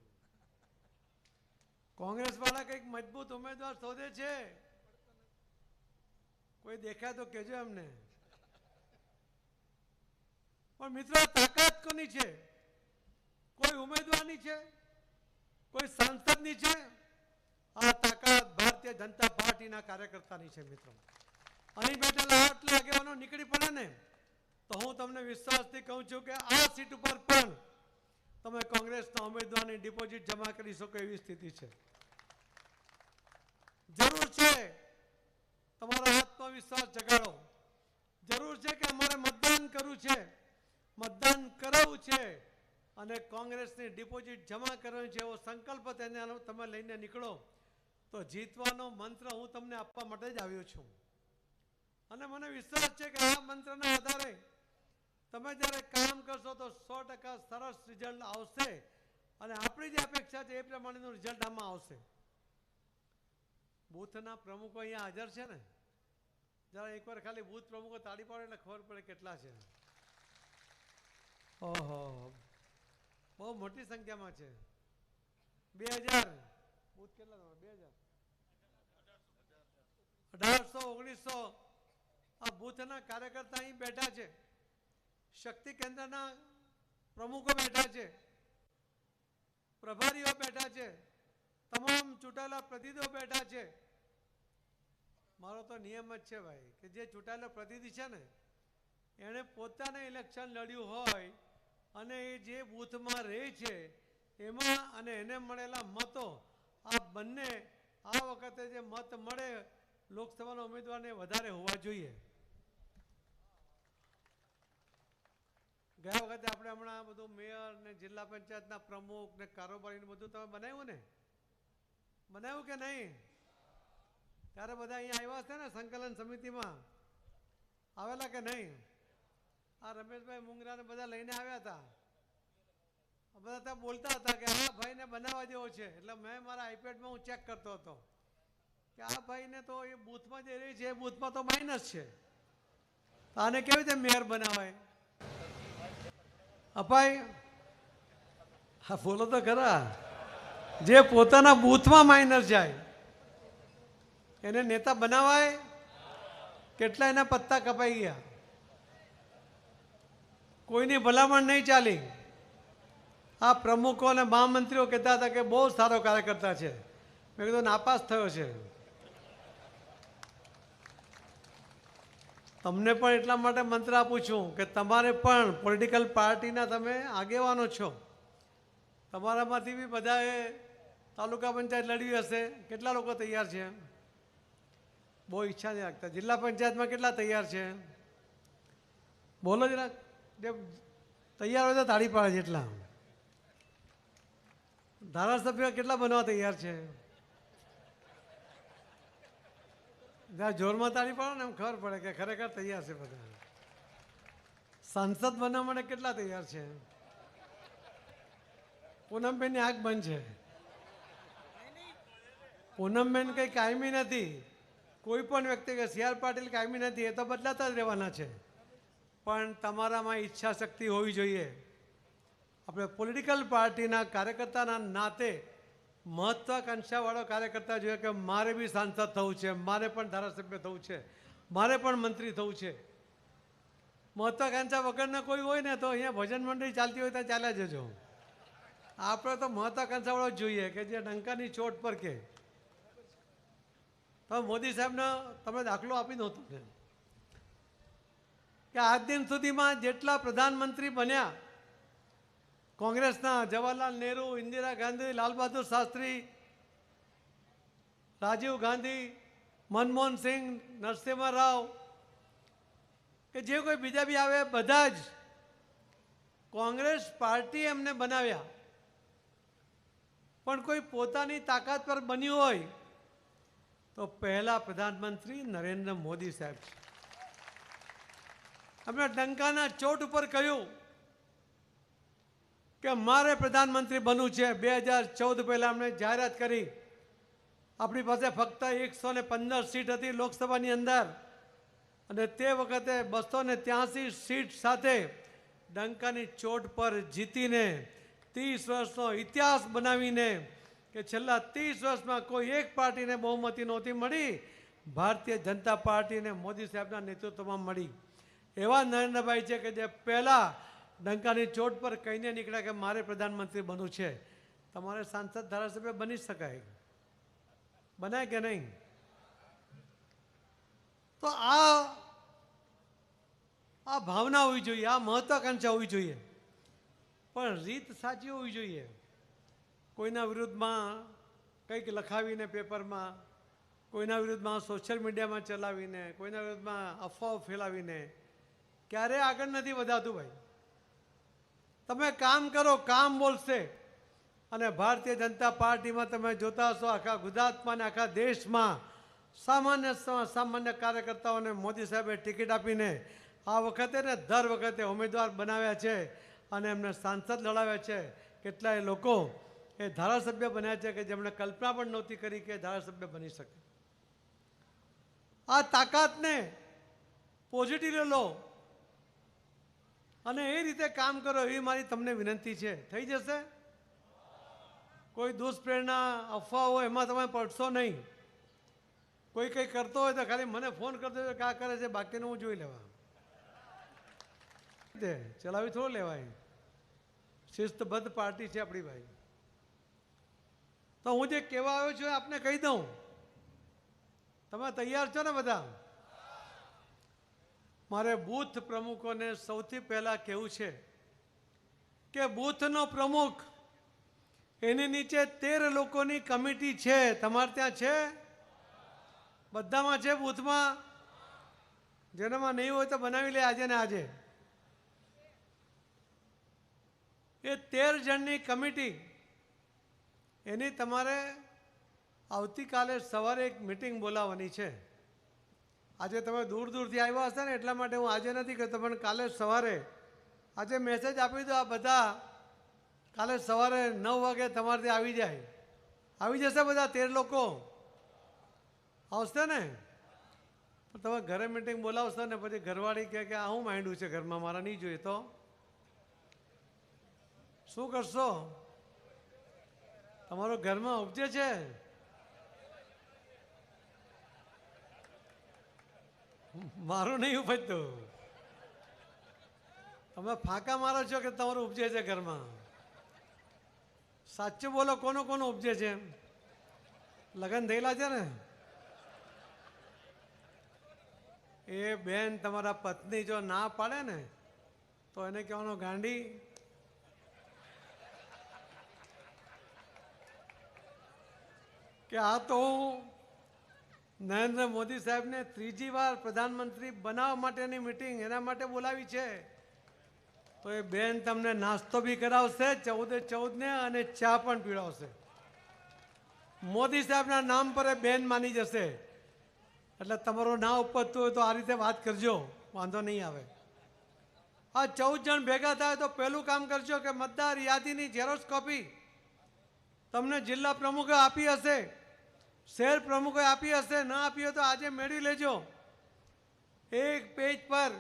કોંગ્રેસ વાળા કંઈક મજબૂત ઉમેદવાર શોધે છે, કોઈ દેખાય તો કહેજો એમને. પણ મિત્રો તાકાત કોની છે? કોઈ ઉમેદવારની છે? કોઈ સાંસદની છે? આ તાકાત ભારતીય જનતા પાર્ટીના કાર્યકર્તાની છે. મિત્રો અહીં બેઠેલા આટલા આગેવાનો નીકળી પડે ને તો હું તમને વિશ્વાસથી કહું છું કે આ સીટ ઉપર પણ તમે કોંગ્રેસના ઉમેદવારની ડિપોઝિટ જમા કરી શકો એવી સ્થિતિ છે. જરૂર છે તમારો આત્મવિશ્વાસ જગાડો. જરૂર છે કે અમારે મતદાન કરવું છે, મતદાન કરાવવું છે અને કોંગ્રેસની ડિપોઝિટ જમા કરવાની છે એવો સંકલ્પ તેને તમે લઈને નીકળો તો જીતવાનો મંત્ર હું તમને આપવા માટે જ આવ્યો છું. અને મને વિશ્વાસ છે કે આ મંત્રના આધારે તમે જ્યારે કામ કરશો તો 100% સરસ રિઝલ્ટ આવશે અને આપણી જે અપેક્ષા છે એ પ્રમાણેનું રિઝલ્ટ આમાં આવશે. બૂથના પ્રમુખો અહીંયા હાજર છે ને, જરા એકવાર ખાલી બૂથ પ્રમુખો તાળી પાડે એટલે ખબર પડે કેટલા છે. ઓહો, બહુ મોટી સંખ્યામાં છે. 2000 બૂથ કેટલા? 2000 1800 1900 આ બૂથના કાર્યકર્તા અહીં બેઠા છે. શક્તિ કેન્દ્રના પ્રમુખો બેઠા છે, પ્રભારીઓ બેઠા છે, તમામ ચૂંટાયેલા પ્રતિનિધિઓ બેઠા છે. મારો તો નિયમ જ છે ભાઈ કે જે ચૂંટાયેલો પ્રતિનિધિ છે ને એણે પોતાને ઇલેક્શન લડ્યું હોય અને એ જે બૂથમાં રહે છે એમાં અને એને મળેલા મતો આ બંને આ વખતે જે મત મળે લોકસભાના ઉમેદવારને વધારે હોવા જોઈએ. ગયા વખતે આપણે હમણાં બધું મેયર ને જિલ્લા પંચાયતના પ્રમુખ ને કારોબારી બધું તમે બનાવ્યું ને, બનાવ્યું કે નહીં? ત્યારે બધા અહીંયા આવ્યા છે ને સંકલન સમિતિમાં આવેલા કે નહીં? આ રમેશભાઈ મુંગરાને બધા લઈને આવ્યા હતા. બધા ત્યાં બોલતા હતા કે આ ભાઈને બનાવવા જેવો છે. એટલે મેં મારા આઈપેડમાં હું ચેક કરતો હતો કે આ ભાઈને તો એ બૂથમાં જે રહી છે એ બૂથમાં તો માઇનસ છે, આને કેવી રીતે મેયર બનાવાય? અપાય હા બોલો તો ખરા. જે પોતાના બૂથમાં માઇનસ જાય એને નેતા બનાવાય? કેટલા એના પત્તા કપાઈ ગયા, કોઈની ભલામણ નહીં ચાલી. આ પ્રમુખો અને મહામંત્રીઓ કહેતા હતા કે બહુ સારો કાર્યકર્તા છે. મેં કીધું નાપાસ થયો છે. તમને પણ એટલા માટે મંત્ર આપું છું કે તમારે પણ પોલિટિકલ પાર્ટીના તમે આગેવાનો છો, તમારામાંથી બી બધાએ તાલુકા પંચાયત લડવી હશે. કેટલા લોકો તૈયાર છે? બહુ ઈચ્છા નહીં રાખતા. જિલ્લા પંચાયતમાં કેટલા તૈયાર છે? બોલો જરા. જે તૈયાર હોય તો તાળી પાડે. જેટલા ધારાસભ્ય કેટલા બનવા તૈયાર છે? જ્યાં જોરમાં તાળી પાડો ને એમ ખબર પડે કે ખરેખર તૈયાર છે બધા. સાંસદ બનવા માટે કેટલા તૈયાર છે? પૂનમબેનની આંખ બંધ છે. પૂનમબેન કંઈ કાયમી નથી. કોઈ પણ વ્યક્તિ કે સી આર પાટીલ કાયમી નથી, એ તો બદલાતા જ રહેવાના છે. પણ તમારામાં ઈચ્છા શક્તિ હોવી જોઈએ. આપણે પોલિટિકલ પાર્ટીના કાર્યકર્તાના નાતે મહત્વાકાંક્ષાવાળો કાર્યકર્તા જોઈએ કે મારે બી સાંસદ થવું છે, મારે પણ ધારાસભ્ય થવું છે, મારે પણ મંત્રી થવું છે. મહત્વાકાંક્ષા વગરના કોઈ હોય ને તો અહીંયા ભજન મંડળી ચાલતી હોય ત્યાં ચાલ્યા જજો. આપણે તો મહત્વાકાંક્ષાવાળો જ જોઈએ કે જે ડંકાની ચોટ પર કે તમે મોદી સાહેબનો તમે દાખલો આપી દો તમને કે આજ દિન સુધીમાં જેટલા પ્રધાનમંત્રી બન્યા કોંગ્રેસના, જવાહરલાલ નહેરુ, ઇન્દિરા ગાંધી, લાલ બહાદુર શાસ્ત્રી, રાજીવ ગાંધી, મનમોહન સિંહ, નરસિંહ રાવ કે જે કોઈ બીજા બી આવે બધા જ કોંગ્રેસ પાર્ટી એમને બનાવ્યા. પણ કોઈ પોતાની તાકાત પર બન્યું હોય તો પહેલા પ્રધાનમંત્રી નરેન્દ્ર મોદી સાહેબ છે. અમે ડંકાના ચોટ ઉપર કહ્યું કે મારે પ્રધાનમંત્રી બનવું છે. 2014 પહેલાં અમને જાહેરાત કરી. આપણી પાસે ફક્ત 115 સીટ હતી લોકસભાની અંદર, અને તે વખતે 283 સીટ સાથે ડંકાની ચોટ પર જીતીને 30 વર્ષનો ઇતિહાસ બનાવીને કે છેલ્લા 30 વર્ષમાં કોઈ એક પાર્ટીને બહુમતી નહોતી મળી, ભારતીય જનતા પાર્ટીને મોદી સાહેબના નેતૃત્વમાં મળી. એવા નરેન્દ્રભાઈ છે કે જે પહેલાં ડંકાની ચોટ પર કહીને નીકળ્યા કે મારે પ્રધાનમંત્રી બનવું છે. તમારે સાંસદ ધારાસભ્ય બની શકાય, બનાય કે નહીં? તો આ ભાવના હોવી જોઈએ, આ મહત્વાકાંક્ષા હોવી જોઈએ, પણ રીત સાચી હોવી જોઈએ. કોઈના વિરુદ્ધમાં કંઈક લખાવીને પેપરમાં, કોઈના વિરુદ્ધમાં સોશિયલ મીડિયામાં ચલાવીને, કોઈના વિરુદ્ધમાં અફવાઓ ફેલાવીને ક્યારેય આગળ નથી વધાતું ભાઈ. તમે કામ કરો, કામ બોલશે. અને ભારતીય જનતા પાર્ટીમાં તમે જોતા હશો આખા ગુજરાતમાં અને આખા દેશમાં સામાન્ય કાર્યકર્તાઓને મોદી સાહેબે ટિકિટ આપીને આ વખતે ને દર વખતે ઉમેદવાર બનાવ્યા છે અને એમને સાંસદ લડાવ્યા છે. કેટલાય લોકો એ ધારાસભ્ય બન્યા છે કે જેમણે કલ્પના પણ નહોતી કરી કે ધારાસભ્ય બની શકે. આ તાકાતને પોઝિટિવ લો અને એ રીતે કામ કરો, એવી મારી તમને વિનંતી છે. થઈ જશે? કોઈ દુષ્પ્રેરણા અફવાઓ એમાં તમે પડશો નહીં. કોઈ કંઈ કરતો હોય તો ખાલી મને ફોન કરતો હોય કે આ કરે છે, બાકીનું હું જોઈ લેવા. ચલાવી થોડું લેવાય. શિસ્તબદ્ધ પાર્ટી છે આપણી ભાઈ. તો હું જે કહેવા આવ્યો છું આપને કહી દઉં. તમે તૈયાર છો ને બધા? મારે બૂથ પ્રમુખોને સૌથી પહેલાં કહેવું છે કે બૂથનો પ્રમુખ, એની નીચે 13 લોકોની કમિટી છે. તમારે ત્યાં છે? બધામાં છે? બૂથમાં જેનામાં નહીં હોય તો બનાવી લે આજે ને આજે. એ 13 જણની કમિટી, એની તમારે આવતીકાલે સવારે એક મિટિંગ બોલાવવાની છે. આજે તમે દૂર દૂરથી આવ્યા હશે ને એટલા માટે હું આજે નથી કહેતો, પણ કાલે સવારે આજે મેસેજ આપી દો. આ બધા કાલે સવારે 9 વાગે તમારે ત્યાં આવી જાય. આવી જશે બધા 13 લોકો? આવશે ને? પણ તમે ઘરે મિટિંગ બોલાવશો ને પછી ઘરવાળી કહે કે આ હું માંડ્યું છે ઘરમાં, મારા નહીં જોઈએ તો શું કરશો? તમારો ઘરમાં ઉપજે છે? મારું નહીં ઉપજતું. તમે ફાંકા મારો છો કે તમારું ઉપજે છે ઘરમાં? સાચું બોલો, કોનો કોનો ઉપજે છે? લગ્ન થયેલા છે ને? એ બેન તમારા પત્ની જો ના પાડે ને તો એને કહેવાનો ગાંડી. કે આ તો હું નરેન્દ્ર મોદી સાહેબને 3જી વાર પ્રધાનમંત્રી બનાવવા માટેની મિટિંગ એના માટે બોલાવી છે. તો એ બેન તમને નાસ્તો બી કરાવશે 14 ને, અને ચા પણ પીવડાવશે. મોદી સાહેબના નામ પર એ બેન માની જશે. એટલે તમારું ના ઉપજતું હોય તો આ રીતે વાત કરજો, વાંધો નહીં આવે. આ 14 જણ ભેગા થાય તો પહેલું કામ કરજો કે મતદાર યાદીની ઝેરોક્ષ કોપી તમને જિલ્લા પ્રમુખે આપી હશે, શહેર પ્રમુખે આપી હશે, ન આપી હોય તો આજે મેળવી લેજો. એક પેજ પર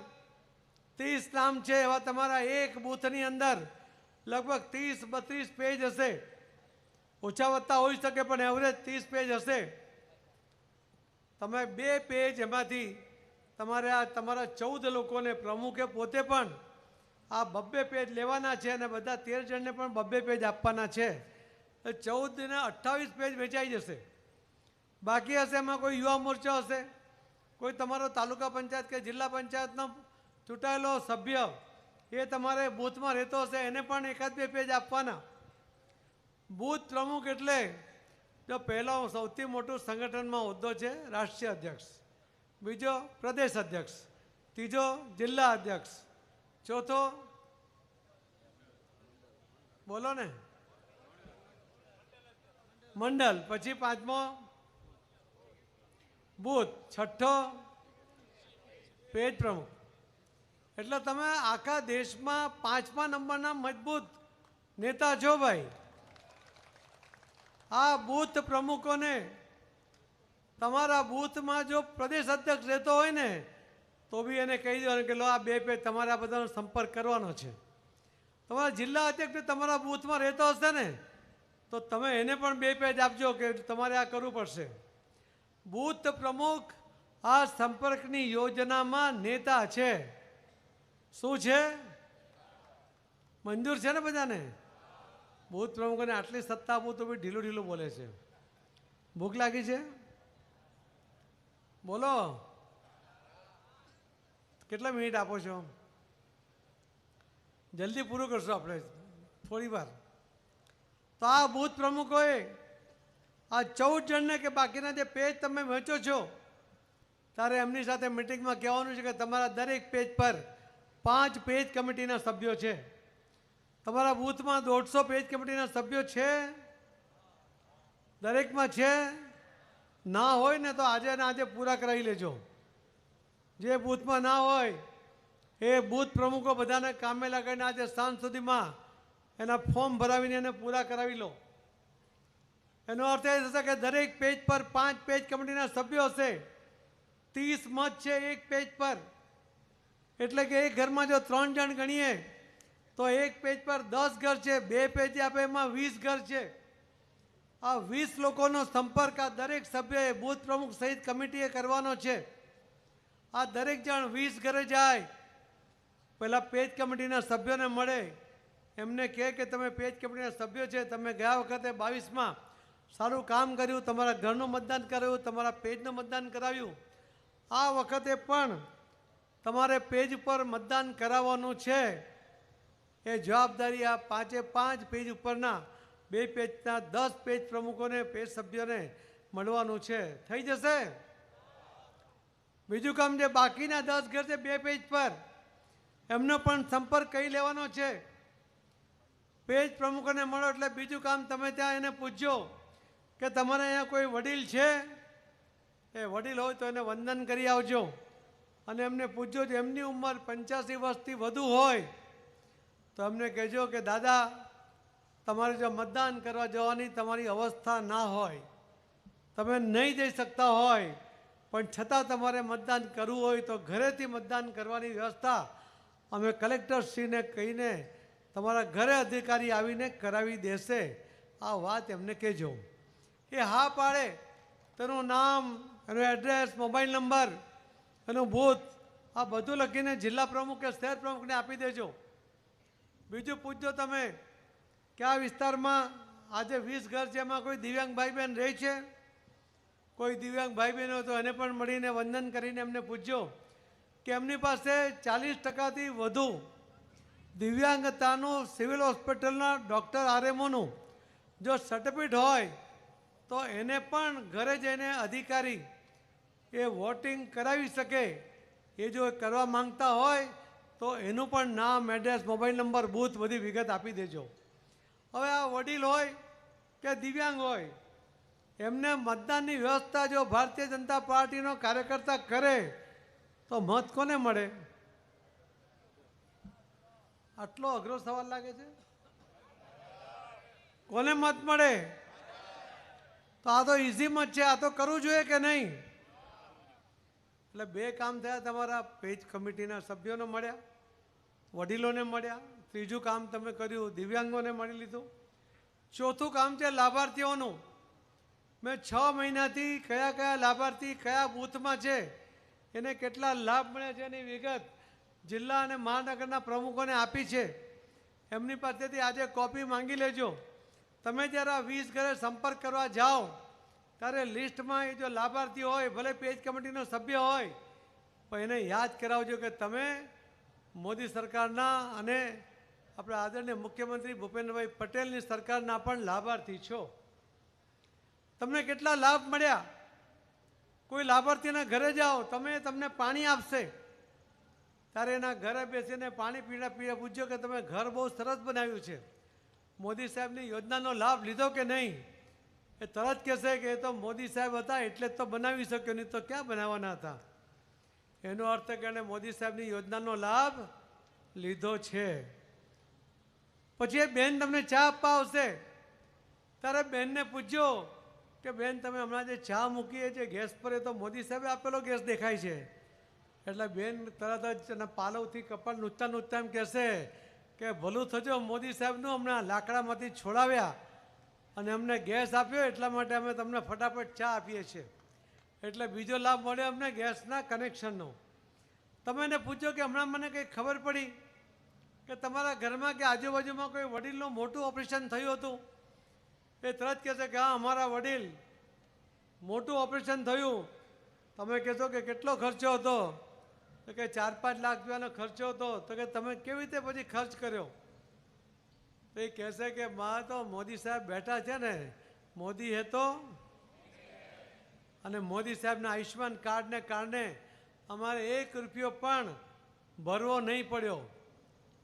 30 નામ છે એવા તમારા એક બૂથની અંદર લગભગ 30-32 પેજ હશે. ઓછા વત્તા હોઈ શકે પણ એવરેજ 30 પેજ હશે. તમે 2 પેજ એમાંથી તમારે આ તમારા 14 લોકોને પ્રમુખે પોતે પણ આ 2 પેજ લેવાના છે અને બધા 13 જણને પણ 2 પેજ આપવાના છે. 14 ને 28 પેજ વેચાઈ જશે. બાકી હશે એમાં કોઈ યુવા મોરચો હશે, કોઈ તમારો તાલુકા પંચાયત કે જિલ્લા પંચાયતનો ચૂંટાયેલો સભ્ય એ તમારે બૂથમાં રહેતો હશે, એને પણ 1-2 પેજ આપવાના. બૂથ પ્રમુખ એટલે જો પહેલો સૌથી મોટું સંગઠનમાં હોદ્દો છે રાષ્ટ્રીય અધ્યક્ષ, બીજો પ્રદેશ અધ્યક્ષ, ત્રીજો જિલ્લા અધ્યક્ષ, ચોથો બોલો ને મંડળ, પછી 5મો બૂથ, 6ઠ્ઠો પેજ પ્રમુખ. એટલે તમે આખા દેશમાં 5મા નંબરના મજબૂત નેતા છો ભાઈ. આ બૂથ પ્રમુખોને તમારા બૂથમાં જો પ્રદેશ અધ્યક્ષ રહેતો હોય ને તો બી એને કહી દેવાનું કે લો આ 2 પેજ તમારે આ બધાનો સંપર્ક કરવાનો છે. તમારા જિલ્લા અધ્યક્ષ તમારા બૂથમાં રહેતો હશે ને તો તમે એને પણ 2 પેજ આપજો કે તમારે આ કરવું પડશે. બૂથ પ્રમુખ આ સંપર્કની યોજનામાં નેતા છે. શું છે? મંજૂર છે ને બધાને? બૂથ પ્રમુખોને આટલી સત્તા આપું તો બી ઢીલું ઢીલું બોલે છે. ભૂખ લાગી છે? બોલો, કેટલા મિનિટ આપો છો? જલ્દી પૂરું કરશો આપણે થોડી વાર. તો આ બૂથ પ્રમુખોએ આ 14 જણને કે બાકીના જે પેજ તમે વહેંચો છો ત્યારે એમની સાથે મિટિંગમાં કહેવાનું છે કે તમારા દરેક પેજ પર 5 પેજ કમિટીના સભ્યો છે. તમારા બૂથમાં 150 પેજ કમિટીના સભ્યો છે? દરેકમાં છે? ના હોય ને તો આજે ને આજે પૂરા કરાવી લેજો. જે બૂથમાં ના હોય એ બૂથ પ્રમુખો બધાને કામે લગાડીને આજે સાંજ સુધીમાં એના ફોર્મ ભરાવીને એને પૂરા કરાવી લો. એનો અર્થ એ થશે કે દરેક પેજ પર 5 પેજ કમિટીના સભ્યો હશે. 30 મત છે એક પેજ પર, એટલે કે એક ઘરમાં જો 3 જણ ગણીએ તો એક પેજ પર 10 ઘર છે. 2 પેજ આપે એમાં 20 ઘર છે. આ 20 લોકોનો સંપર્ક આ દરેક સભ્યએ બૂથ પ્રમુખ સહિત કમિટીએ કરવાનો છે. આ દરેક જણ 20 ઘરે જાય, પહેલાં પેજ કમિટીના સભ્યોને મળે, એમને કહે કે તમે પેજ કમિટીના સભ્યો છે, તમે ગયા વખતે 22માં સારું કામ કર્યું, તમારા ઘરનું મતદાન કરાવ્યું, તમારા પેજનું મતદાન કરાવ્યું. આ વખતે પણ તમારે પેજ ઉપર મતદાન કરાવવાનું છે. એ જવાબદારી આ 5 પેજ ઉપરના 2 પેજના 10 પેજ પ્રમુખોને, પેજ સભ્યોને મળવાનું છે. થઈ જશે? બીજું કામ જે બાકીના 10 ઘર છે 2 પેજ પર, એમનો પણ સંપર્ક કરી લેવાનો છે. પેજ પ્રમુખોને મળો એટલે બીજું કામ તમે ત્યાં એને પૂછજો કે તમારે અહીંયા કોઈ વડીલ છે? એ વડીલ હોય તો એને વંદન કરી આવજો. અને એમને પૂછજો કે એમની ઉંમર 85 વર્ષથી વધુ હોય તો એમને કહેજો કે દાદા તમારે જો મતદાન કરવા જવાની તમારી અવસ્થા ના હોય, તમે નહીં જઈ શકતા હોય, પણ છતાં તમારે મતદાન કરવું હોય તો ઘરેથી મતદાન કરવાની વ્યવસ્થા અમે કલેક્ટરશ્રીને કહીને તમારા ઘરે અધિકારી આવીને કરાવી દેશે. આ વાત એમને કહેજો. એ હા પાડે તેનું નામ, એનું એડ્રેસ, મોબાઈલ નંબર, એનું બૂથ આ બધું લખીને જિલ્લા પ્રમુખ કે શહેર પ્રમુખને આપી દેજો. બીજું પૂછજો તમે કે આ વિસ્તારમાં આજે 20 ઘર છે, એમાં કોઈ દિવ્યાંગ ભાઈ બહેન રહે છે? કોઈ દિવ્યાંગ ભાઈ બહેન હોય તો એને પણ મળીને વંદન કરીને એમને પૂછજો કે એમની પાસે 40%થી વધુ દિવ્યાંગતાનું સિવિલ હોસ્પિટલના ડૉક્ટર આરએમઓનું જો સર્ટિફિકેટ હોય તો એને પણ ઘરે જઈને અધિકારી એ વોટિંગ કરાવી શકે. એ જો કરવા માંગતા હોય તો એનું પણ નામ, એડ્રેસ, મોબાઈલ નંબર, બૂથ બધી વિગત આપી દેજો. હવે આ વડીલ હોય કે દિવ્યાંગ હોય, એમને મતદાનની વ્યવસ્થા જો ભારતીય જનતા પાર્ટીનો કાર્યકર્તા કરે તો મત કોને મળે? આટલો અઘરો સવાલ લાગે છે? કોને મત મળે? તો આ તો ઇઝી મત છે. આ તો કરવું જોઈએ કે નહીં? એટલે 2 કામ થયા તમારા. પેજ કમિટીના સભ્યોને મળ્યા, વડીલોને મળ્યા. ત્રીજું કામ તમે કર્યું, દિવ્યાંગોને મળી લીધું. ચોથું કામ છે લાભાર્થીઓનું. મેં 6 મહિનાથી કયા કયા લાભાર્થી કયા બૂથમાં છે, એને કેટલા લાભ મળ્યા છે એની વિગત જિલ્લા અને મહાનગરના પ્રમુખોને આપી છે. એમની પાસેથી આજે કોપી માંગી લેજો. તમે જ્યારે આ 20 ઘરે સંપર્ક કરવા જાઓ ત્યારે લિસ્ટમાં એ જો લાભાર્થી હોય, ભલે પેજ કમિટીનો સભ્ય હોય, પણ એને યાદ કરાવજો કે તમે મોદી સરકારના અને આપણા આદરણીય મુખ્યમંત્રી ભૂપેન્દ્રભાઈ પટેલની સરકારના પણ લાભાર્થી છો. તમને કેટલા લાભ મળ્યા? કોઈ લાભાર્થીના ઘરે જાઓ, તમને પાણી આપશે ત્યારે એના ઘરે બેસીને પાણી પીડા પૂછજો કે તમે ઘર બહુ સરસ બનાવ્યું છે, મોદી સાહેબની યોજનાનો લાભ લીધો કે નહીં? એ તરત કહેશે કે એ તો મોદી સાહેબ હતા એટલે જ તો બનાવી શક્યો, નહીં તો ક્યાં બનાવવાના હતા. એનો અર્થ કે એને મોદી સાહેબની યોજનાનો લાભ લીધો છે. પછી એ બેન તમને ચા આપવા આવશે ત્યારે બેનને પૂછજો કે બેન તમે હમણાં જે ચા મૂકીએ છે ગેસ પર એ તો મોદી સાહેબે આપેલો ગેસ દેખાય છે. એટલે બેન તરત જ એના પાલવથી કપાળ નૂચતા નૂચતા એમ કહેશે કે ભલું થજો મોદી સાહેબનું હમણાં લાકડામાંથી છોડાવ્યા અને અમને ગેસ આપ્યો એટલા માટે અમે તમને ફટાફટ ચા આપીએ છીએ. એટલે બીજો લાભ મળ્યો અમને ગેસના કનેક્શનનો. તમે એને પૂછો કે હમણાં મને કંઈ ખબર પડી કે તમારા ઘરમાં કે આજુબાજુમાં કોઈ વડીલનું મોટું ઓપરેશન થયું હતું? એ તરત કહેશે કે હા અમારા વડીલ મોટું ઓપરેશન થયું. તમે કહેશો કે કેટલો ખર્ચો હતો? તો કે 4-5 લાખ રૂપિયાનો ખર્ચો હતો. તો કે તમે કેવી રીતે પછી ખર્ચ કર્યો? તો એ કહેશે કે માં તો મોદી સાહેબ બેઠા છે ને, મોદી હે તો, અને મોદી સાહેબના આયુષ્યમાન કાર્ડને કારણે અમારે 1 રૂપિયો પણ ભરવો નહીં પડ્યો.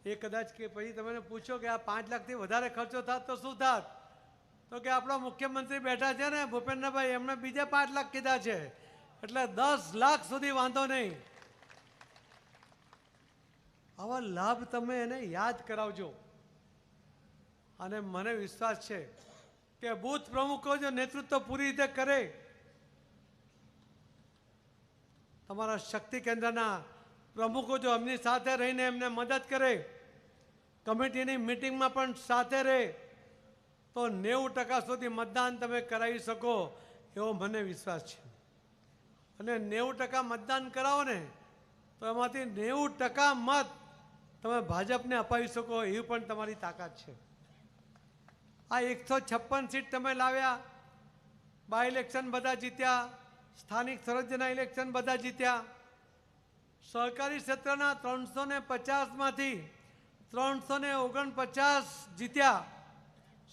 એ કદાચ કે પછી તમે પૂછો કે આ 5 લાખથી વધારે ખર્ચો થાત તો શું થાત? તો કે આપણા મુખ્યમંત્રી બેઠા છે ને ભૂપેન્દ્રભાઈ, એમણે બીજા 5 લાખ કીધા છે એટલે 10 લાખ સુધી વાંધો નહીં. આવા લાભ તમે એને યાદ કરાવજો. અને મને વિશ્વાસ છે કે બૂથ પ્રમુખો જો નેતૃત્વ પૂરી રીતે કરે, તમારા શક્તિ કેન્દ્રના પ્રમુખો જો એમની સાથે રહીને એમને મદદ કરે, કમિટીની મિટિંગમાં પણ સાથે રહે, તો 90% સુધી મતદાન તમે કરાવી શકો એવો મને વિશ્વાસ છે. અને 90% મતદાન કરાવો ને તો એમાંથી 90% મત તમે ભાજપને અપાવી શકો એવી પણ તમારી તાકાત છે. આ 156 સીટ તમે લાવ્યા, બાય ઇલેક્શન બધા જીત્યા, સ્થાનિક સ્વરાજ્યના ઇલેક્શન બધા જીત્યા, સહકારી ક્ષેત્રના 350માંથી 349 જીત્યા.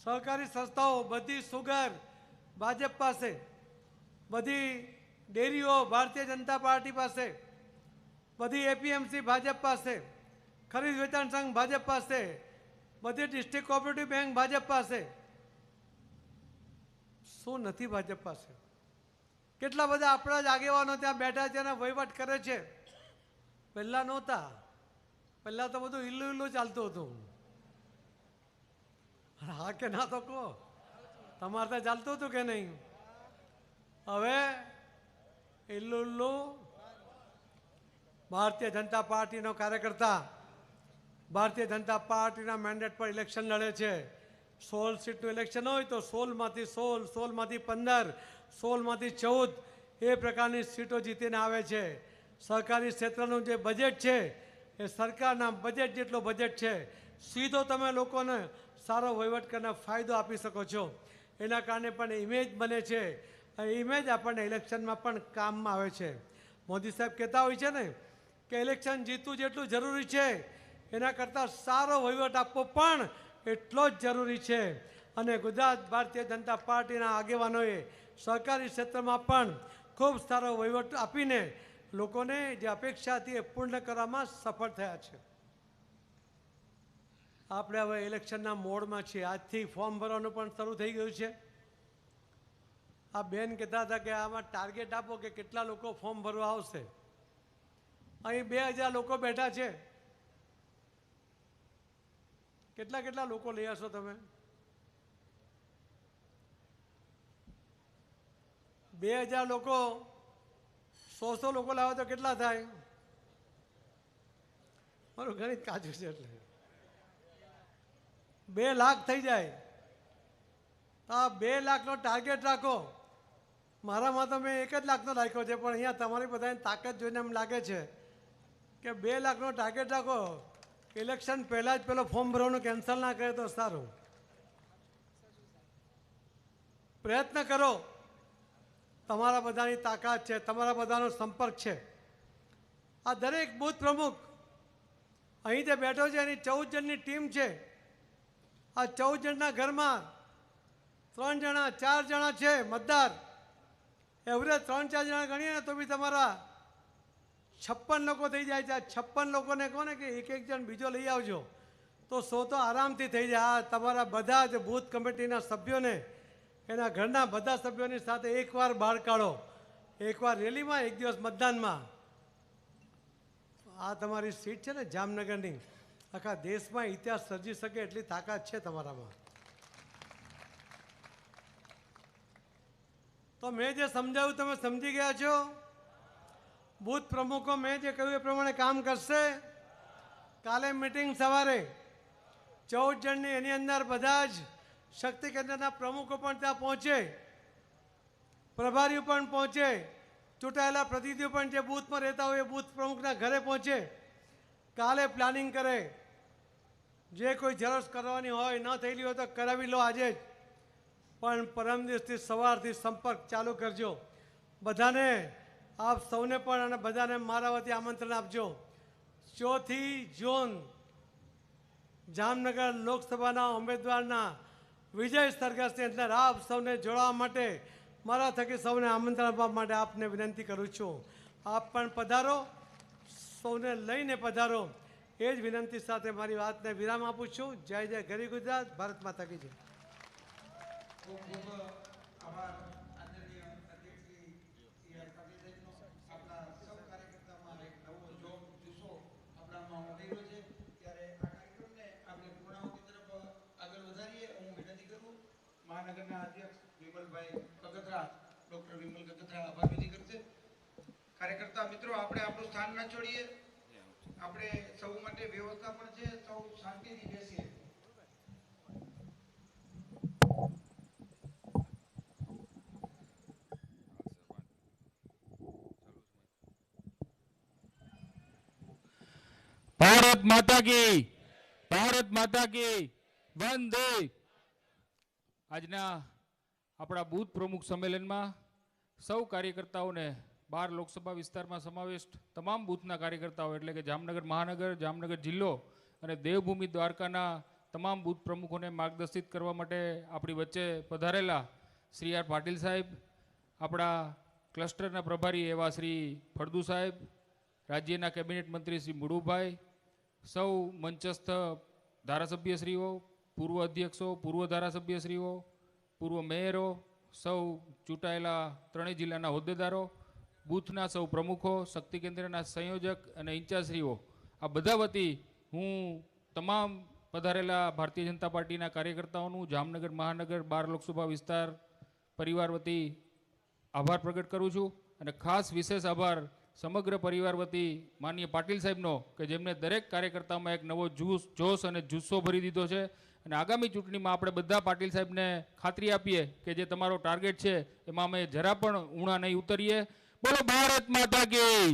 સહકારી સંસ્થાઓ બધી સુગર ભાજપ પાસે, બધી ડેરીઓ ભારતીય જનતા પાર્ટી પાસે, બધી એપીએમસી ભાજપ પાસે, ખરીદ વેચાણ સંઘ ભાજપ પાસે, બધી ડિસ્ટ્રિક્ટ કોઓપરેટિવ બેંક ભાજપ પાસે. શું નથી ભાજપ પાસે? કેટલા બધા આપણા જ આગેવાનો ત્યાં બેઠા છે અને વહીવટ કરે છે. પહેલાં નહોતા, પહેલાં તો બધું હિલ્લું હિલ્લું ચાલતું હતું. હા કે ના તો કહો, તમારે તો ચાલતું હતું કે નહીં? હવે હિલ્લું હિલ્લું. ભારતીય જનતા પાર્ટીનો કાર્યકર્તા ભારતીય જનતા પાર્ટીના મેન્ડેટ પર ઇલેક્શન લડે છે. 16 સીટનું ઇલેક્શન હોય તો 16માંથી 16, 16માંથી 15, 16માંથી 14 એ પ્રકારની સીટો જીતીને આવે છે. સહકારી ક્ષેત્રનું જે બજેટ છે એ સરકારના બજેટ જેટલો બજેટ છે. સીધો તમે લોકોને સારો વહીવટ કરીને ફાયદો આપી શકો છો. એના કારણે પણ ઇમેજ બને છે. ઇમેજ આપણને ઇલેક્શનમાં પણ કામમાં આવે છે. મોદી સાહેબ કહેતા હોય છે ને કે ઇલેક્શન જીતવું જેટલું જરૂરી છે એના કરતાં સારો વહીવટ આપવો પણ એટલો જ જરૂરી છે. અને ગુજરાત ભારતીય જનતા પાર્ટીના આગેવાનોએ સહકારી ક્ષેત્રમાં પણ ખૂબ સારો વહીવટ આપીને લોકોને જે અપેક્ષા હતી એ પૂર્ણ કરવામાં સફળ થયા છે. આપણે હવે ઇલેક્શનના મોડમાં છીએ. આજથી ફોર્મ ભરવાનું પણ શરૂ થઈ ગયું છે. આ બેન કહેતા હતા કે આમાં ટાર્ગેટ આપો કે કેટલા લોકો ફોર્મ ભરવા આવશે. અહીં 2000 લોકો બેઠા છે. કેટલા લોકો લઈ આવશો તમે? 2000 લોકો, 100 લોકો લાવો તો કેટલા થાય? મારું ગણિત કાચું છે એટલે 2 લાખ થઈ જાય. આ 2 લાખનો ટાર્ગેટ રાખો. મારામાં તો મેં 1 જ લાખનો રાખ્યો છે, પણ અહીંયા તમારી બધાની તાકાત જોઈને એમ લાગે છે કે 2 લાખનો ટાર્ગેટ રાખો. ઇલેક્શન પહેલાં જ પેલો ફોર્મ ભરવાનું કેન્સલ ના કરે તો સારું. પ્રયત્ન કરો. તમારા બધાની તાકાત છે, તમારા બધાનો સંપર્ક છે. આ દરેક બૂથ પ્રમુખ અહીં જે બેઠો છે એની 14 જણની ટીમ છે. આ 14 જણના ઘરમાં 3 જણા 4 જણા છે મતદાર. એવરેજ 3-4 જણા ગણીએ ને તો બી તમારા 56 લોકો થઈ જાય છે. આ 56 લોકોને કહો ને કે એક જણ બીજો લઈ આવજો તો 100 તો આરામથી થઈ જાય. આ તમારા બધા જ બૂથ કમિટીના સભ્યોને એના ઘરના બધા સભ્યોની સાથે એકવાર બહાર કાઢો. એકવાર રેલીમાં, એક દિવસ મતદાનમાં. આ તમારી સીટ છે ને જામનગરની, આખા દેશમાં ઇતિહાસ સર્જી શકે એટલી તાકાત છે તમારામાં. તો મેં જે સમજાવ્યું તમે સમજી ગયા છો? બૂથ પ્રમુખો મેં જે કહ્યું એ પ્રમાણે કામ કરશે. કાલે મિટિંગ સવારે 14 જણની, એની અંદર બધા જ શક્તિ કેન્દ્રના પ્રમુખો પણ ત્યાં પહોંચે, પ્રભારીઓ પણ પહોંચે, ચૂંટાયેલા પ્રતિનિધિઓ પણ જે બૂથમાં રહેતા હોય એ બૂથ પ્રમુખના ઘરે પહોંચે. કાલે પ્લાનિંગ કરે, જે કોઈ ઝેરોક્ષ કરવાની હોય, ન થયેલી હોય તો કરાવી લો આજે જ, પણ પરમ દિવસથી સવારથી સંપર્ક ચાલુ કરજો. બધાને, આપ સૌને પણ અને બધાને મારા વતી આમંત્રણ આપજો. 4 જૂન જામનગર લોકસભાના ઉમેદવારના વિજય સરઘસની અંદર આપ સૌને જોડાવા માટે મારા થકી સૌને આમંત્રણ આપવા માટે આપને વિનંતી કરું છું. આપ પણ પધારો, સૌને લઈને પધારો, એ જ વિનંતી સાથે મારી વાતને વિરામ આપું છું. જય જય ગરી ગુજરાત, ભારત માતા કી જય. ખૂબ ખૂબ આભાર આદરણીય અધ્યક્ષ શ્રી સી આર પાટીલ સાહેબનો. આપણા સૌ કાર્યકર્તામાં એક નવો જોમ જુસ્સો આપણામાં ઉમેર્યો છે. ત્યારે આ કાર્યક્રમને આપણે પૂર્ણાહુતિ તરફ આગળ વધારીએ. હું વિનંતી કરું મહાનગરના અધ્યક્ષ વિમલભાઈ કગથરા, ડોક્ટર વિમલ કગથરા આભાર વિધિ કરશે. કાર્યકર્તા મિત્રો, આપણે આપણું સ્થાન ન છોડીએ. આપણે સૌ માટે વ્યવસ્થા પણ છે, સૌ શાંતિથી બેસીએ. ભારત માતા કી, ભારત માતા કી વંદે. આજના આપણા બૂથ પ્રમુખ સંમેલનમાં સૌ કાર્યકર્તાઓને 12 લોકસભા વિસ્તારમાં સમાવિષ્ટ તમામ બૂથના કાર્યકર્તાઓ એટલે કે જામનગર મહાનગર, જામનગર જિલ્લો અને દેવભૂમિ દ્વારકાના તમામ બૂથ પ્રમુખોને માર્ગદર્શિત કરવા માટે આપણી વચ્ચે પધારેલા શ્રી આર પાટીલ સાહેબ, આપણા ક્લસ્ટરના પ્રભારી એવા શ્રી ફળદુ સાહેબ, રાજ્યના કેબિનેટ મંત્રી શ્રી મુડુભાઈ, સૌ મંચસ્થ ધારાસભ્યશ્રીઓ, પૂર્વ અધ્યક્ષો, પૂર્વ ધારાસભ્યશ્રીઓ, પૂર્વ મેયરો, સૌ ચૂંટાયેલા ત્રણેય જિલ્લાના હોદ્દેદારો, બૂથના સૌ પ્રમુખો, શક્તિ કેન્દ્રના સંયોજક અને ઇન્ચાર્જશ્રીઓ, આ બધા વતી હું તમામ પધારેલા ભારતીય જનતા પાર્ટીના કાર્યકર્તાઓનું જામનગર મહાનગર 12 લોકસભા વિસ્તાર પરિવાર વતી આભાર પ્રગટ કરું છું. અને ખાસ વિશેષ આભાર સમગ્ર પરિવાર વતી માનનીય પાટીલ સાહેબનો કે જેમને દરેક કાર્યકર્તામાં એક નવો જોશ અને જુસ્સો ભરી દીધો છે. અને આગામી ચૂંટણીમાં આપણે બધા પાટીલ સાહેબને ખાતરી આપીએ કે જે તમારો ટાર્ગેટ છે એમાં અમે જરા પણ ઊણા નહીં ઉતરીએ. બોલો ભારત માતા કી.